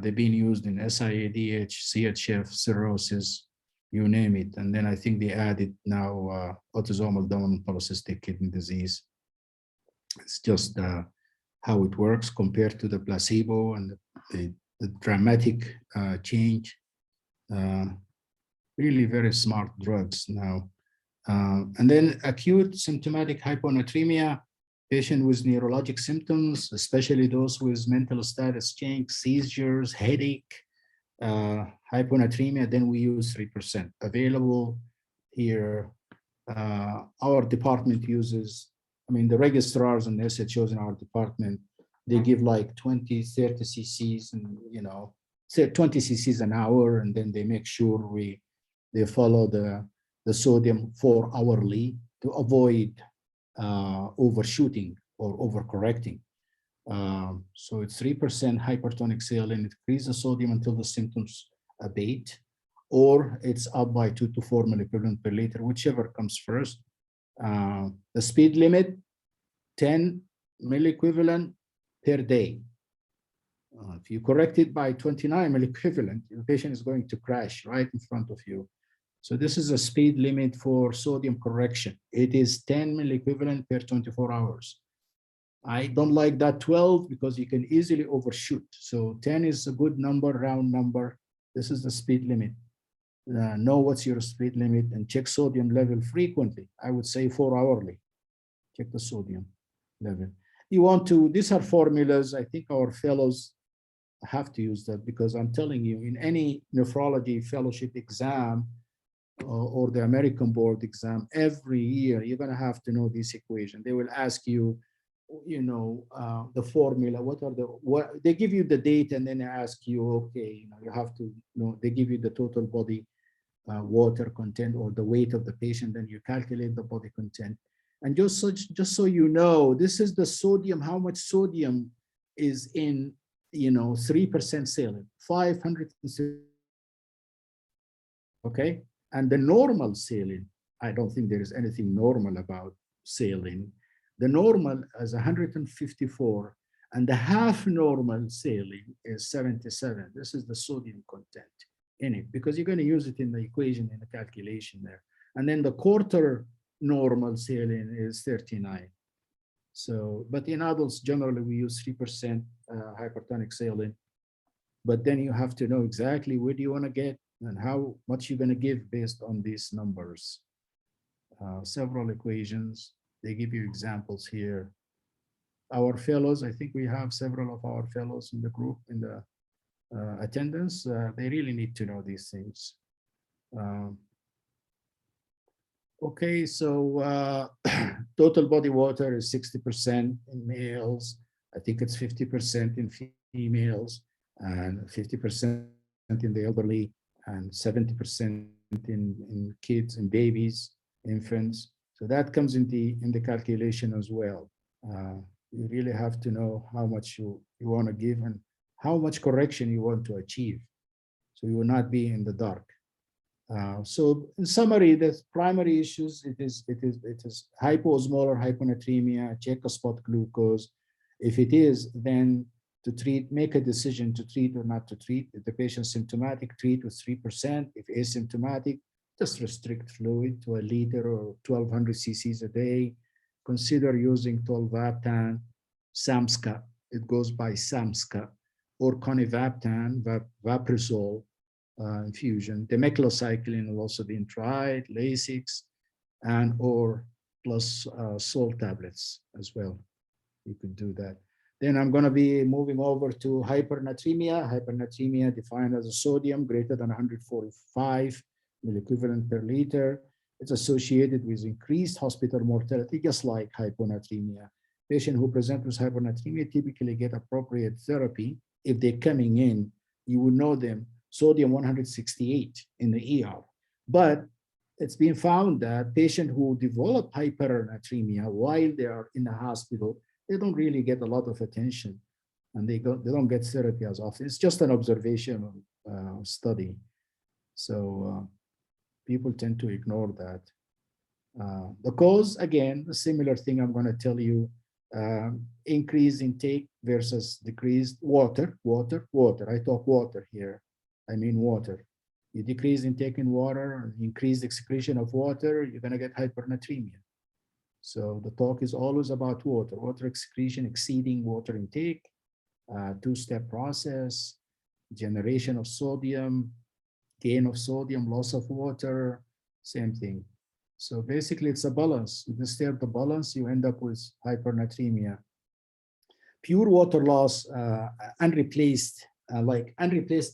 they've been used in SIADH, CHF, cirrhosis, you name it. And then I think they added now autosomal dominant polycystic kidney disease. It's just how it works compared to the placebo and the dramatic change. Really very smart drugs now. And then acute symptomatic hyponatremia, patient with neurologic symptoms, especially those with mental status change, seizures, headache, hyponatremia, then we use 3%. Available here, our department uses, the registrars and the SHOs in our department, they give like 20, 30 cc's and, say 20 cc's an hour, and then they make sure they follow the sodium 4 hourly to avoid overshooting or overcorrecting. So it's 3% hypertonic saline, it increases sodium until the symptoms abate, or it's up by 2 to 4 milliequivalent per liter, whichever comes first. The speed limit, 10 milliequivalent per day. If you correct it by 29 milliequivalent, the patient is going to crash right in front of you. So this is a speed limit for sodium correction. It is 10 milliequivalent per 24 hours. I don't like that 12 because you can easily overshoot. So 10 is a good number, round number. This is the speed limit. Know what's your speed limit and check sodium level frequently. I would say 4 hourly. Check the sodium level. You want to, these are formulas. I think our fellows have to use that because I'm telling you, in any nephrology fellowship exam, or the American board exam, every year you're going to have to know this equation. They will ask you, the formula, what they give you the data, and then they ask you, okay, you have to know, they give you the total body water content or the weight of the patient, then you calculate the body content. And just so you know, this is the sodium, how much sodium is in, 3% saline, 500, okay? And the normal saline, I don't think there is anything normal about saline. The normal is 154, and the half normal saline is 77. This is the sodium content in it, because you're going to use it in the equation, in the calculation there. And then the quarter normal saline is 39. So, but in adults, generally we use 3% hypertonic saline. But then you have to know exactly where do you want to get and how much you're going to give based on these numbers. Several equations, they give you examples here. Our fellows, I think we have several of our fellows in the group, in the attendance, they really need to know these things. Okay, so total body water is 60% in males. I think it's 50% in females, and 50% in the elderly, and 70% in kids and babies, infants. So that comes in the calculation as well. You really have to know how much you want to give and how much correction you want to achieve, so you will not be in the dark. So in summary, the primary issues, it is hypoosmolar hyponatremia, check a spot glucose. If it is, then to treat, make a decision to treat or not to treat. If the patient symptomatic, treat with 3%. If asymptomatic, just restrict fluid to a liter or 1200 cc's a day. Consider using tolvaptan, Samska, it goes by Samska, or conivaptan, Vaprisol infusion. Demeclocycline will also be tried, Lasix, and or plus salt tablets as well. You could do that. Then I'm going to be moving over to hypernatremia. Hypernatremia defined as a sodium greater than 145 milliequivalent per liter. It's associated with increased hospital mortality, just like hyponatremia. Patients who present with hyponatremia typically get appropriate therapy. If they're coming in, you will know them, sodium 168 in the ER. But it's been found that patients who develop hypernatremia while they are in the hospital, they don't really get a lot of attention, and they don't get therapy as often. It's just an observational study. So people tend to ignore that. The cause, again, a similar thing I'm going to tell you, increased intake versus decreased water. I talk water here. I mean water. You decrease intake in water, increase excretion of water, you're going to get hypernatremia. So the talk is always about water excretion exceeding water intake, two-step process, generation of sodium, gain of sodium, loss of water, same thing. So basically it's a balance. You disturb the balance, you end up with hypernatremia. Pure water loss, unreplaced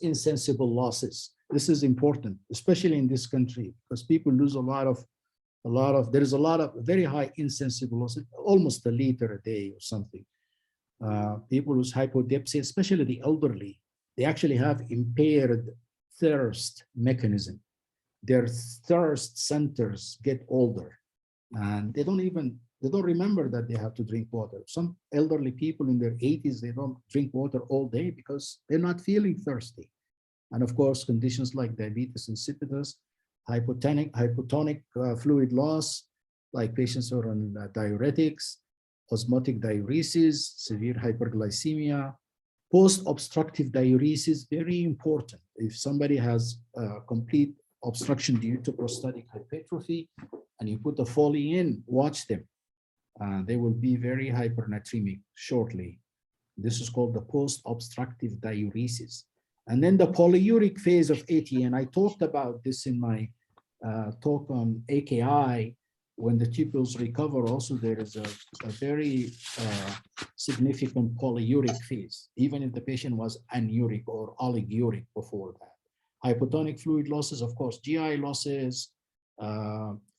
insensible losses. This is important, especially in this country, because people lose there is a lot of very high insensible losses, almost a liter a day or something. People lose hypodipsia, especially the elderly. They actually have impaired thirst mechanism. Their thirst centers get older, and they don't remember that they have to drink water. Some elderly people in their 80s, they don't drink water all day because they're not feeling thirsty. And of course, conditions like diabetes insipidus, hypotonic fluid loss, like patients who are on diuretics, osmotic diuresis, severe hyperglycemia, post-obstructive diuresis, very important. If somebody has complete obstruction due to prostatic hypertrophy and you put a Foley in, watch them. They will be very hypernatremic shortly. This is called the post-obstructive diuresis. And then the polyuric phase of ATN, I talked about this in my talk on AKI. When the tubules recover, also there is a very significant polyuric phase, even if the patient was anuric or oliguric before that. Hypotonic fluid losses, of course, GI losses,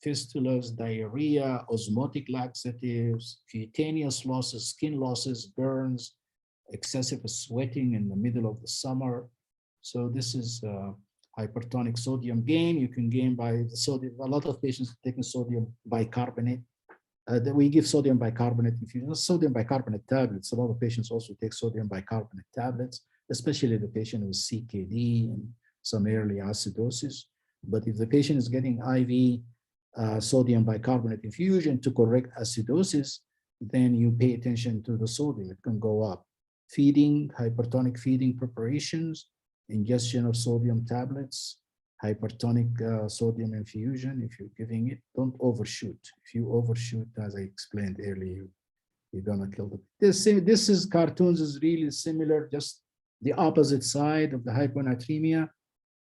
fistulas, diarrhea, osmotic laxatives, cutaneous losses, skin losses, burns, excessive sweating in the middle of the summer. So this is hypertonic sodium gain. You can gain by the sodium. A lot of patients taking sodium bicarbonate. we give sodium bicarbonate infusion, sodium bicarbonate tablets. A lot of patients also take sodium bicarbonate tablets, especially the patient with CKD and some early acidosis. But if the patient is getting IV sodium bicarbonate infusion to correct acidosis, then you pay attention to the sodium. It can go up. Feeding, hypertonic feeding preparations, ingestion of sodium tablets, hypertonic sodium infusion. If you're giving it, don't overshoot. If you overshoot, as I explained earlier, you're gonna kill them. This is cartoons is really similar, just the opposite side of the hyponatremia,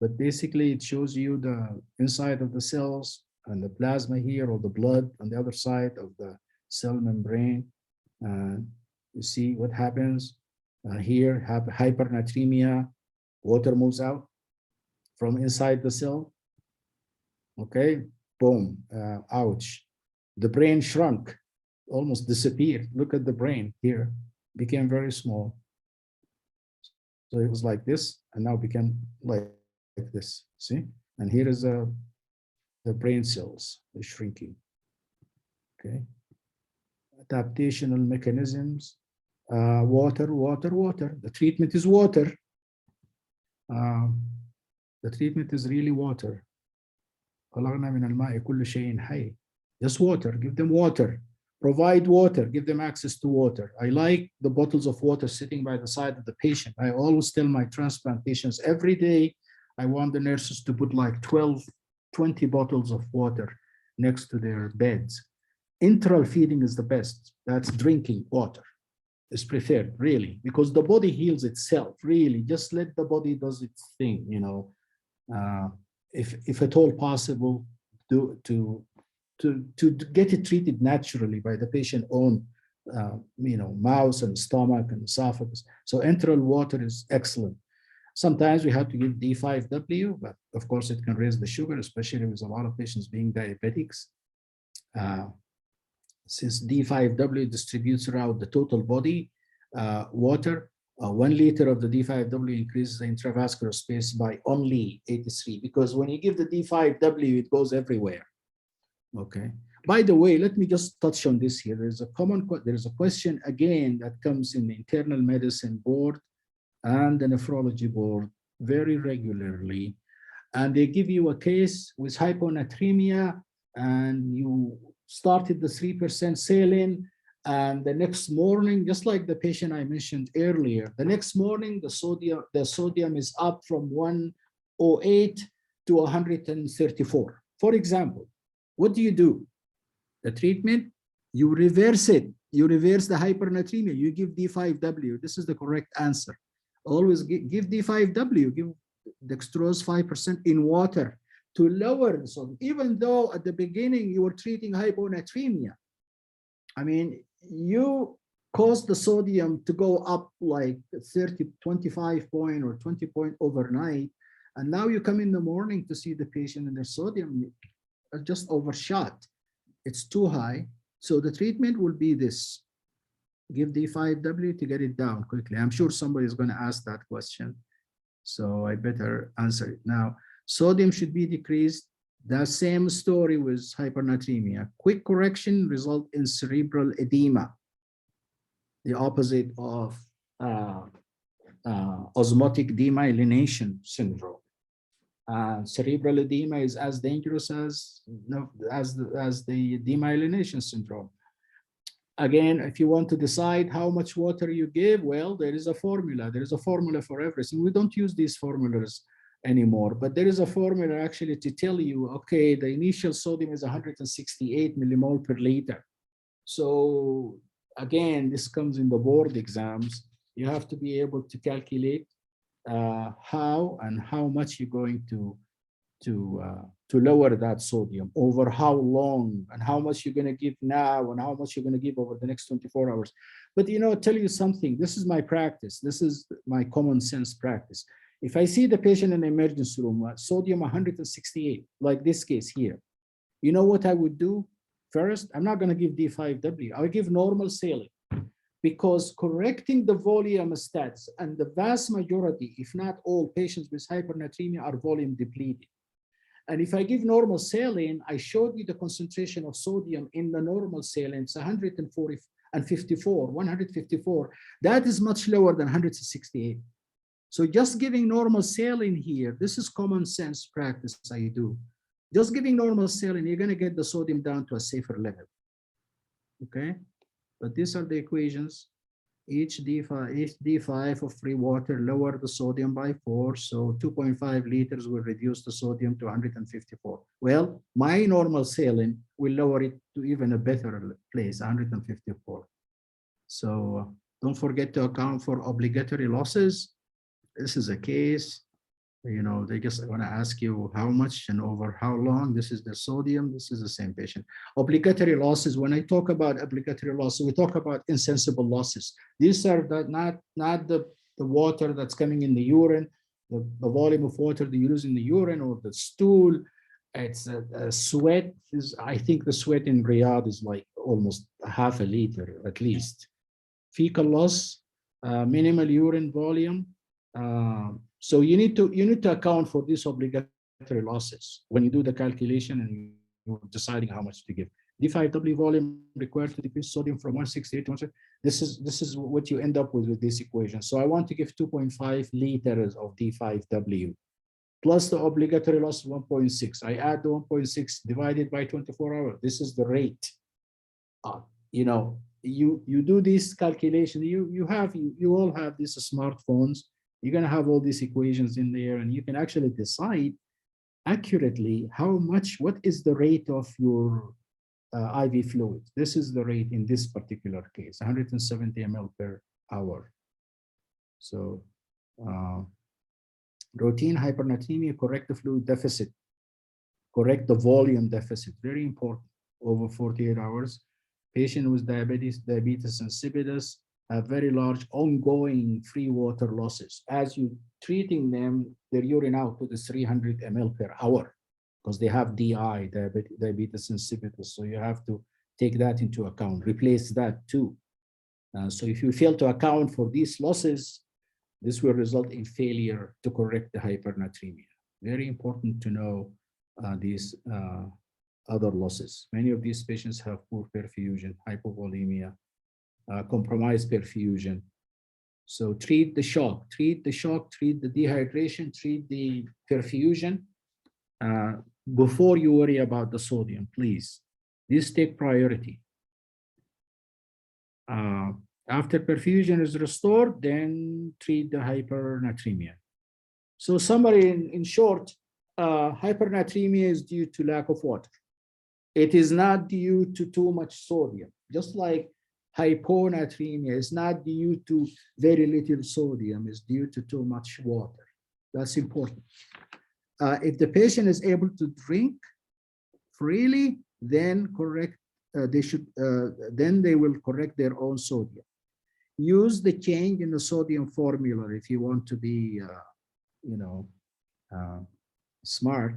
but basically it shows you the inside of the cells and the plasma here, or the blood on the other side of the cell membrane. You see what happens here, hypernatremia, water moves out from inside the cell. Okay, boom, ouch. The brain shrunk, almost disappeared. Look at the brain here, became very small. So it was like this, and now became like this, see? And here is the brain cells, the shrinking, okay? Adaptational mechanisms, water, water, water. The treatment is water. The treatment is really water. خلقنا من الماء كل شيء حي. Just water, give them water. Provide water, give them access to water. I like the bottles of water sitting by the side of the patient. I always tell my transplant patients every day, I want the nurses to put like 12, 20 bottles of water next to their beds. Enteral feeding is the best. That's drinking water. Is preferred, really, because the body heals itself, really. Just let the body does its thing, you know. If at all possible, to get it treated naturally by the patient own, you know, mouth and stomach and esophagus. So enteral water is excellent. Sometimes we have to give D5W, but of course it can raise the sugar, especially with a lot of patients being diabetics. Since D5W distributes throughout the total body, water, 1 liter of the D5W increases the intravascular space by only 83, because when you give the D5W, it goes everywhere. Okay. By the way, let me just touch on this here. There's a question again that comes in the internal medicine board and the nephrology board very regularly. And they give you a case with hyponatremia, and you started the 3% saline, and the next morning, just like the patient I mentioned earlier, the next morning the sodium is up from 108 to 134. For example, what do? The treatment, you reverse it. You reverse the hypernatremia. You give D5W. This is the correct answer. Always give D5W. Give dextrose 5% in water to lower the sodium, even though at the beginning you were treating hyponatremia. I mean, you caused the sodium to go up like 30, 25 point or 20 point overnight. And now you come in the morning to see the patient and their sodium just overshot. It's too high. So the treatment will be this. Give D5W to get it down quickly. I'm sure somebody is going to ask that question, so I better answer it now. Sodium should be decreased. The same story with hypernatremia. Quick correction result in cerebral edema, the opposite of osmotic demyelination syndrome. Cerebral edema is as dangerous as the demyelination syndrome. Again, if you want to decide how much water you give, well, there is a formula. There is a formula for everything. We don't use these formulas anymore, but there is a formula actually to tell you, okay, the initial sodium is 168 millimole per liter. So again, this comes in the board exams. You have to be able to calculate how much you're going to lower that sodium, over how long, and how much you're going to give now, and how much you're going to give over the next 24 hours. But you know, I'll tell you something, this is my practice. This is my common sense practice. If I see the patient in the emergency room, sodium 168, like this case here, you know what I would do? First, I'm not going to give D5W. I'll give normal saline, because correcting the volume stats, and the vast majority, if not all, patients with hypernatremia are volume depleted. And if I give normal saline, I showed you the concentration of sodium in the normal saline. It's 140 and 54, 154. That is much lower than 168. So just giving normal saline here, this is common sense practice I do. Just giving normal saline, you're going to get the sodium down to a safer level. Okay, but these are the equations. Each D5 of free water lower the sodium by 4, so 2.5 liters will reduce the sodium to 154. Well, my normal saline will lower it to even a better place, 154. So don't forget to account for obligatory losses. This is a case, you know, they just want to ask you how much and over how long. This is the sodium. This is the same patient. Obligatory losses. When I talk about obligatory losses, we talk about insensible losses. These are not the water that's coming in the urine, the volume of water that you lose in the urine or the stool. It's a sweat. I think the sweat in Riyadh is like almost half a liter at least. Fecal loss, minimal urine volume. So you need to account for these obligatory losses when you do the calculation and you're deciding how much to give. D5W volume required to decrease sodium from 168 to 160. This is what you end up with this equation. So I want to give 2.5 liters of D5W plus the obligatory loss 1.6. I add the 1.6 divided by 24 hours. This is the rate. You know, you do this calculation. You all have these smartphones. You're going to have all these equations in there, and you can actually decide accurately what is the rate of your IV fluid. This is the rate in this particular case, 170 ml per hour. So routine hypernatremia, correct the fluid deficit, correct the volume deficit, very important, over 48 hours. Patient with diabetes insipidus, have very large ongoing free water losses. As you treating them, their urine output is 300 ml per hour because they have DI, diabetes insipidus. So you have to take that into account, replace that too. So if you fail to account for these losses, this will result in failure to correct the hypernatremia. Very important to know these other losses. Many of these patients have poor perfusion, hypovolemia, compromised perfusion. So treat the shock, treat the dehydration, treat the perfusion before you worry about the sodium, please. This take priority. After perfusion is restored, then treat the hypernatremia. So summary in short, hypernatremia is due to lack of water. It is not due to too much sodium, just like hyponatremia is not due to very little sodium, it's due to too much water. That's important. If the patient is able to drink freely, then then they will correct their own sodium. Use the change in the sodium formula if you want to be, smart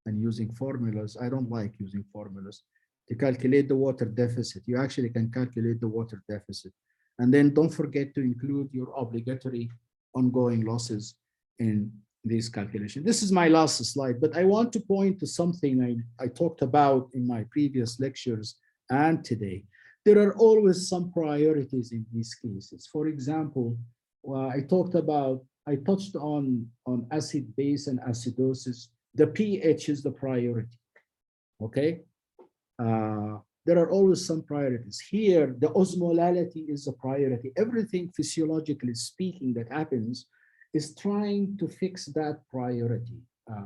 and using formulas. I don't like using formulas. To calculate the water deficit, you actually can calculate the water deficit. And then don't forget to include your obligatory ongoing losses in this calculation. This is my last slide, but I want to point to something I talked about in my previous lectures and today. There are always some priorities in these cases. For example, I touched on acid base and acidosis. The pH is the priority, okay? There are always some priorities. Here, the osmolality is a priority. Everything physiologically speaking that happens is trying to fix that priority,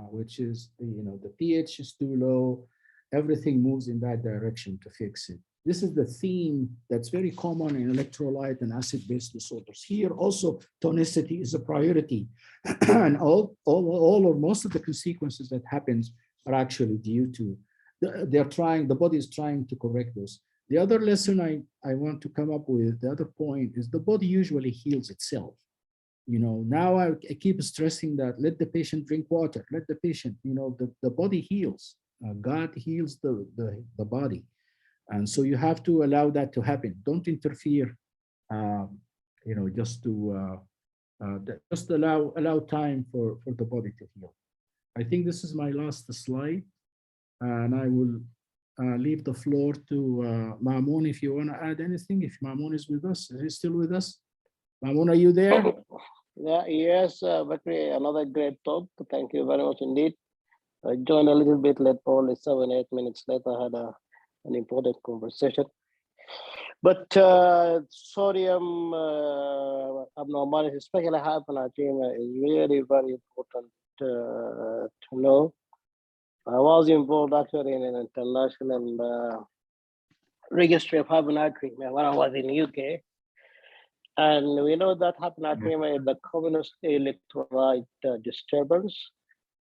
which is, the pH is too low. Everything moves in that direction to fix it. This is the theme that's very common in electrolyte and acid-base disorders. Here also, tonicity is a priority. And all or most of the consequences that happens are actually due to, the body is trying to correct those. The other lesson I want to come up with, the other point is the body usually heals itself. Now I keep stressing that let the patient drink water, let the patient, the body heals. God heals the body. And so you have to allow that to happen. Don't interfere, just allow time for the body to heal. I think this is my last slide, and I will leave the floor to Mamoun if you want to add anything. If Mamoun is with us, is he still with us? Mamoun, are you there? Yeah, yes, Bakri, another great talk. Thank you very much indeed. I joined a little bit late, probably 7-8 minutes later. I had an important conversation. But sodium abnormality, especially hypernatremia, is really very important to know. I was involved actually in an international registry of hypernatremia when I was in UK. And we know that hypernatremia is the commonest electrolyte disturbance.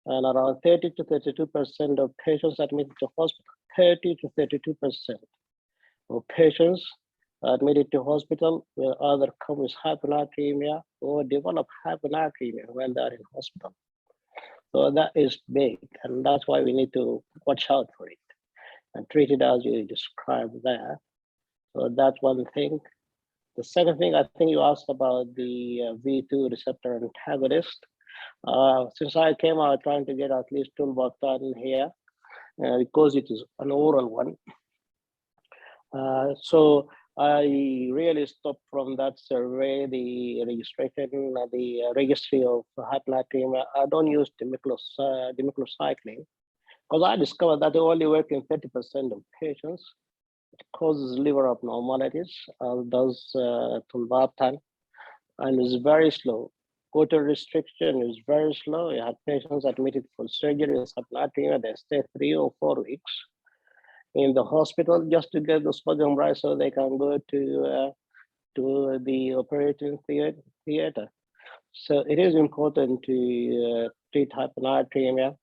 And around 30 to 32% of patients admitted to hospital, 30 to 32% of patients admitted to hospital will either come with hypernatremia or develop hypernatremia when they're in hospital. So that is big, and that's why we need to watch out for it and treat it as you described there. So that's one thing. The second thing, I think you asked about the V2 receptor antagonist. Since I came out trying to get at least tolvaptan here, because it is an oral one. So I really stopped from that survey, the registration, the registry of hypernatremia. I don't use demiclocycline because I discovered that they only work in 30% of patients. It causes liver abnormalities, does tolvaptan, and is very slow. Water restriction is very slow. You have patients admitted for surgery with hypernatremia. They stay 3 or 4 weeks in the hospital just to get the sodium right so they can go to the operating theater. So it is important to treat hypernatremia.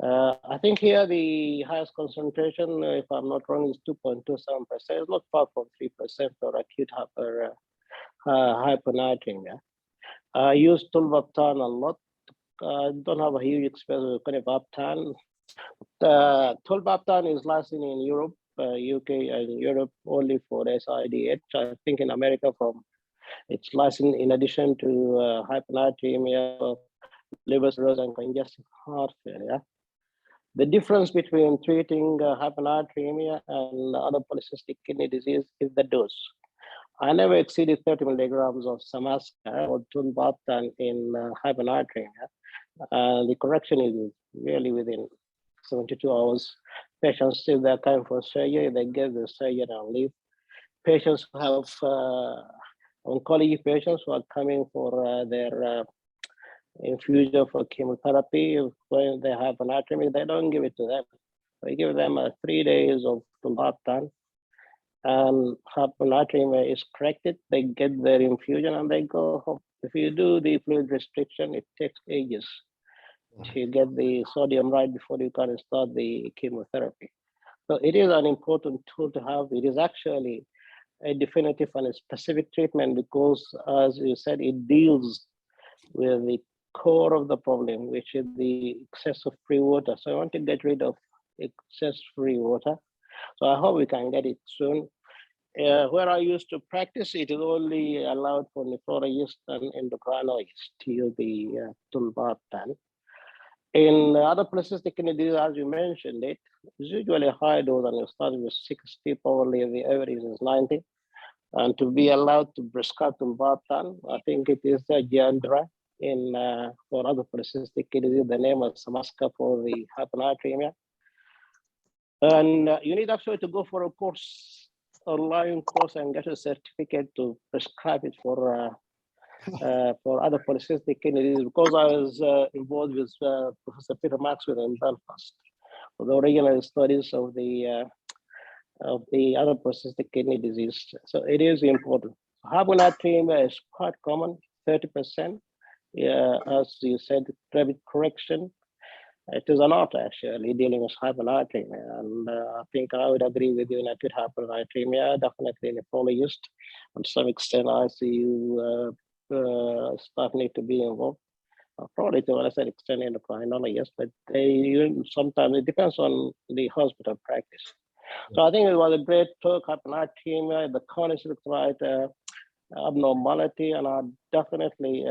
I think here the highest concentration, if I'm not wrong, is 2.27%. It's not far from 3% for acute hypernatremia. I use tolvaptan a lot. I don't have a huge experience with tolvaptan. Tolvaptan is licensed in Europe, UK and Europe only for SIDH. I think in America it's licensed in addition to hypernatremia, liver cirrhosis, and congestive heart failure. The difference between treating hypernatremia and other polycystic kidney disease is the dose. I never exceeded 30 milligrams of Samaska or tolvaptan in hypernatremia. The correction is really within 72 hours. Patients, if they're coming for surgery, they get the surgery and leave. Patients who have oncology patients who are coming for their infusion for chemotherapy, when they have hypernatremia, they don't give it to them. They give them 3 days of tolvaptan, and hypernatremia is corrected. They get their infusion and they go home. If you do the fluid restriction, it takes ages to get the sodium right before you can start the chemotherapy. So it is an important tool to have. It is actually a definitive and a specific treatment because, as you said, it deals with the core of the problem, which is the excess of free water. So I want to get rid of excess free water. So I hope we can get it soon. Where I used to practice, it is only allowed for nephrologists and endocrinologists to use the tolvaptan. In other places, the kidney disease, as you mentioned, it is usually a high dose, and you start with 60, probably the average is 90. And to be allowed to prescribe tolvaptan, I think it is a Giandra in for other polycystic kidney disease, the name of Samaska for the hypernatremia. And you need actually to go for a course, online course, and get a certificate to prescribe it for other polycystic kidney disease, because I was involved with Professor Peter Maxwell in Belfast for the original studies of the other polycystic kidney disease. So it is important. Hypernatremia is quite common, 30%. Yeah, as you said, rapid correction. It is an art actually dealing with hypernatremia, and I think I would agree with you in acute hypernatremia, definitely nephrologist. On some extent, ICU staff need to be involved. Probably to a certain extent endocrinologists, but sometimes it depends on the hospital practice. So I think it was a great talk, hypernatremia, the chronic electrolyte abnormality, and I definitely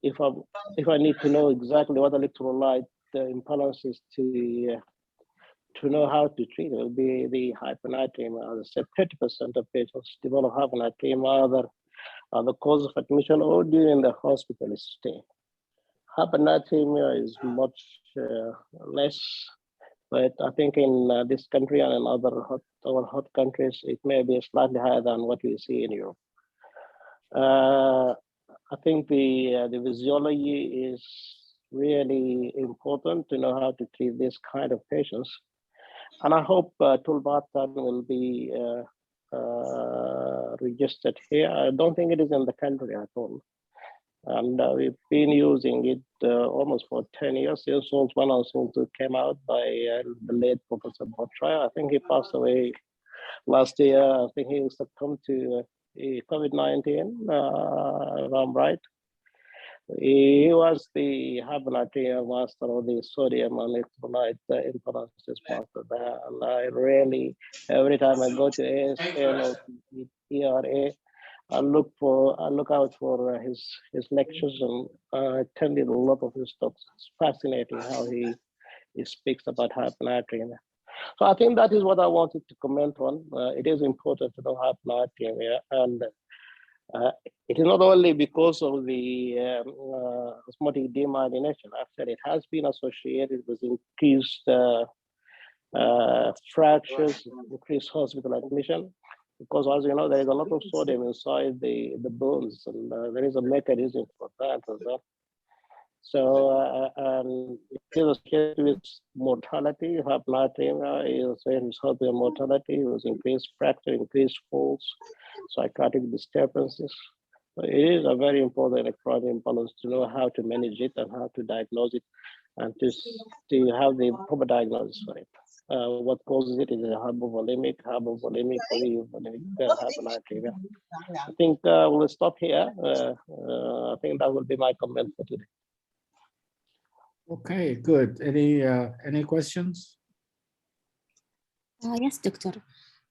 if I need to know exactly what electrolyte imbalance is to know how to treat it, will be the hyponatremia. As I said, 30% of patients develop hyponatremia either are the cause of admission or during the hospital stay. Hyponatremia is much less, but I think in this country and in other hot countries, it may be slightly higher than what we see in Europe. I think the physiology is really important to know how to treat this kind of patients. And I hope Tulbatan will be registered here. I don't think it is in the country at all. And we've been using it almost for 10 years since SALT 1 and SALT 2 came out by the late Professor Botray. I think he passed away last year. I think he succumbed to COVID-19, if I'm right. He was the hyponatremia master of the sodium and electrolyte imbalances master there. And I really, every time I go to ASN or ERA, I look out for his lectures, and I attended a lot of his talks. It's fascinating how he speaks about hyponatremia. So I think that is what I wanted to comment on. It is important to know hyponatremia, and it is not only because of the osmotic demyelination. Actually, it has been associated with increased fractures, increased hospital admission, because as you know, there is a lot of sodium inside the bones, and there is a mechanism for that as well. So it is associated with mortality. Hyponatremia is associated with mortality, with increased fracture, increased falls, psychotic disturbances. So it is a very important electrolyte imbalance to know how to manage it and how to diagnose it, and to have the proper diagnosis for it. What causes it is a hypovolemic, or eupvolemic hyponatremia. I think we'll stop here. I think that will be my comment for today. Okay, good. Any questions? Yes, doctor.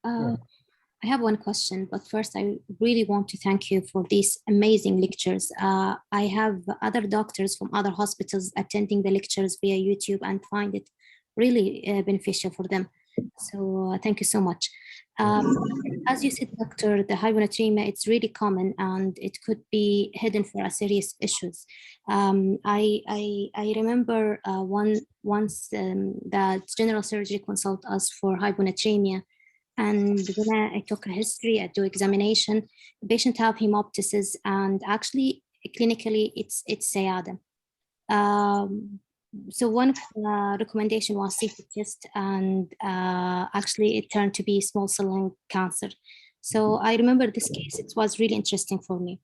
I have one question, but first I really want to thank you for these amazing lectures. I have other doctors from other hospitals attending the lectures via YouTube and find it really beneficial for them. So thank you so much. As you said, doctor, the hyponatremia, it's really common and it could be hidden for serious issues. I remember once that general surgery consult us for hyponatremia. And when I took a history, I do examination, the patient have hemoptysis, and actually clinically it's sciatica. So one of the recommendation was CT test, and actually it turned to be small cell lung cancer. So I remember this case, it was really interesting for me.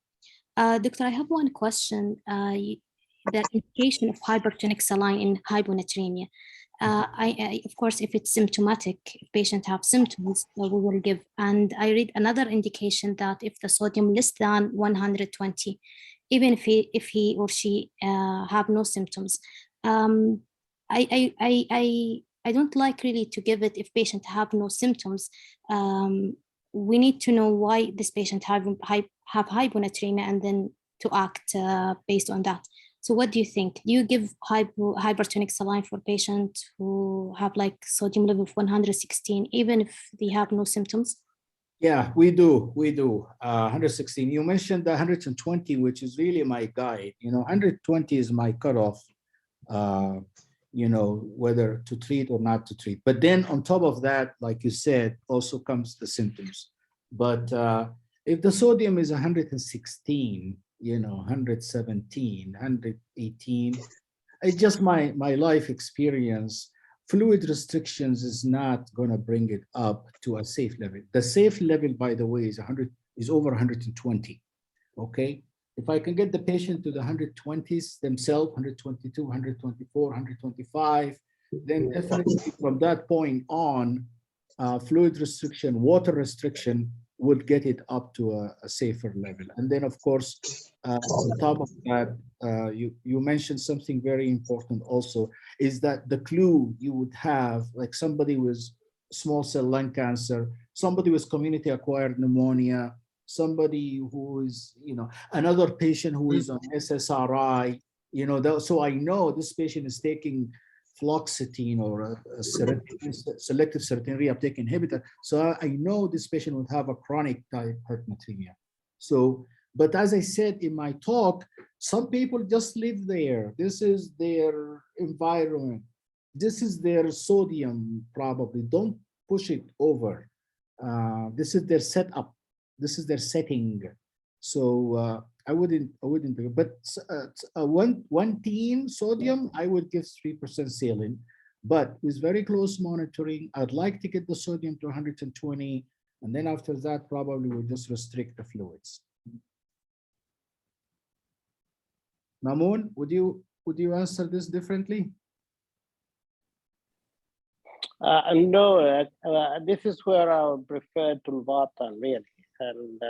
Doctor, I have one question. The indication of hypertonic saline in hyponatremia. Of course, if it's symptomatic, if patient have symptoms, we will give. And I read another indication that if the sodium less than 120, even if he or she have no symptoms, I don't like really to give it if patient have no symptoms. We need to know why this patient have hyponatremia and then to act based on that. So what do you think? Do you give hypertonic saline for patients who have like sodium level of 116, even if they have no symptoms? Yeah, we do. 116. You mentioned the 120, which is really my guide. 120 is my cutoff, whether to treat or not to treat. But then on top of that, like you said, also comes the symptoms. But if the sodium is 116, 117, 118, it's just my life experience. Fluid restrictions is not going to bring it up to a safe level. The safe level, by the way, is over 120. Okay, if I can get the patient to the 120s themselves, 122, 124, 125, then definitely from that point on, fluid restriction, water restriction would get it up to a safer level. And then, of course, on top of that, you mentioned something very important also, is that the clue you would have, like somebody with small cell lung cancer, somebody with community acquired pneumonia, somebody who is, another patient who is on SSRI, so I know this patient is taking fluoxetine or a selective serotonin reuptake inhibitor. So I know this patient would have a chronic type hypernatremia. So, but as I said in my talk, some people just live there. This is their environment. This is their sodium, probably. Don't push it over. This is their setup. This is their setting. So I wouldn't do it. But one teen sodium, I would give 3% saline. But with very close monitoring, I'd like to get the sodium to 120. And then after that, probably we'll just restrict the fluids. Mamoon, would you answer this differently? No, this is where I would prefer tolvaptan really, and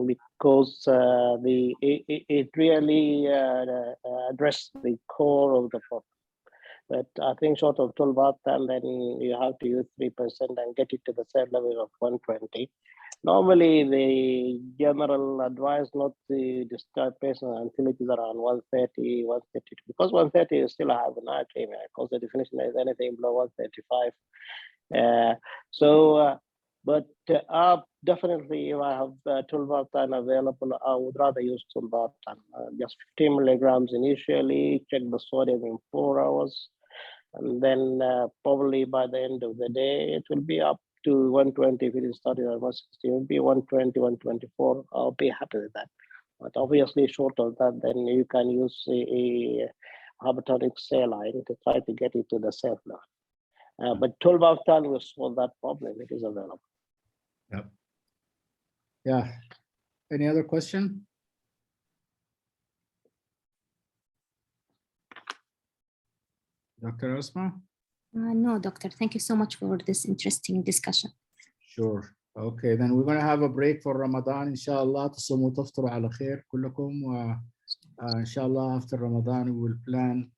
because it really addresses the core of the problem. But I think short of tolvaptan, then you have to use 3% and get it to the same level of 120. Normally, the general advice not to disturb patients until it is around 130, 132, because 130 is still a hypernatremia, because the definition is anything below 135. But definitely, if I have tolvaptan available, I would rather use tolvaptan. Just 15 milligrams initially, check the sodium in 4 hours, and then probably by the end of the day, it will be up to 120. If it is started at 160, it will be 120, 124. I'll be happy with that. But obviously, short of that, then you can use a hypertonic saline to try to get it to the safe level. But tolvaptan will solve that problem. It is available. Yep. Yeah. Any other question? Dr. Asma? No, doctor. Thank you so much for this interesting discussion. Sure. Okay, then we're going to have a break for Ramadan, inshallah. تصوموا تفطروا على خير كلكم. إن شاء الله after Ramadan we will plan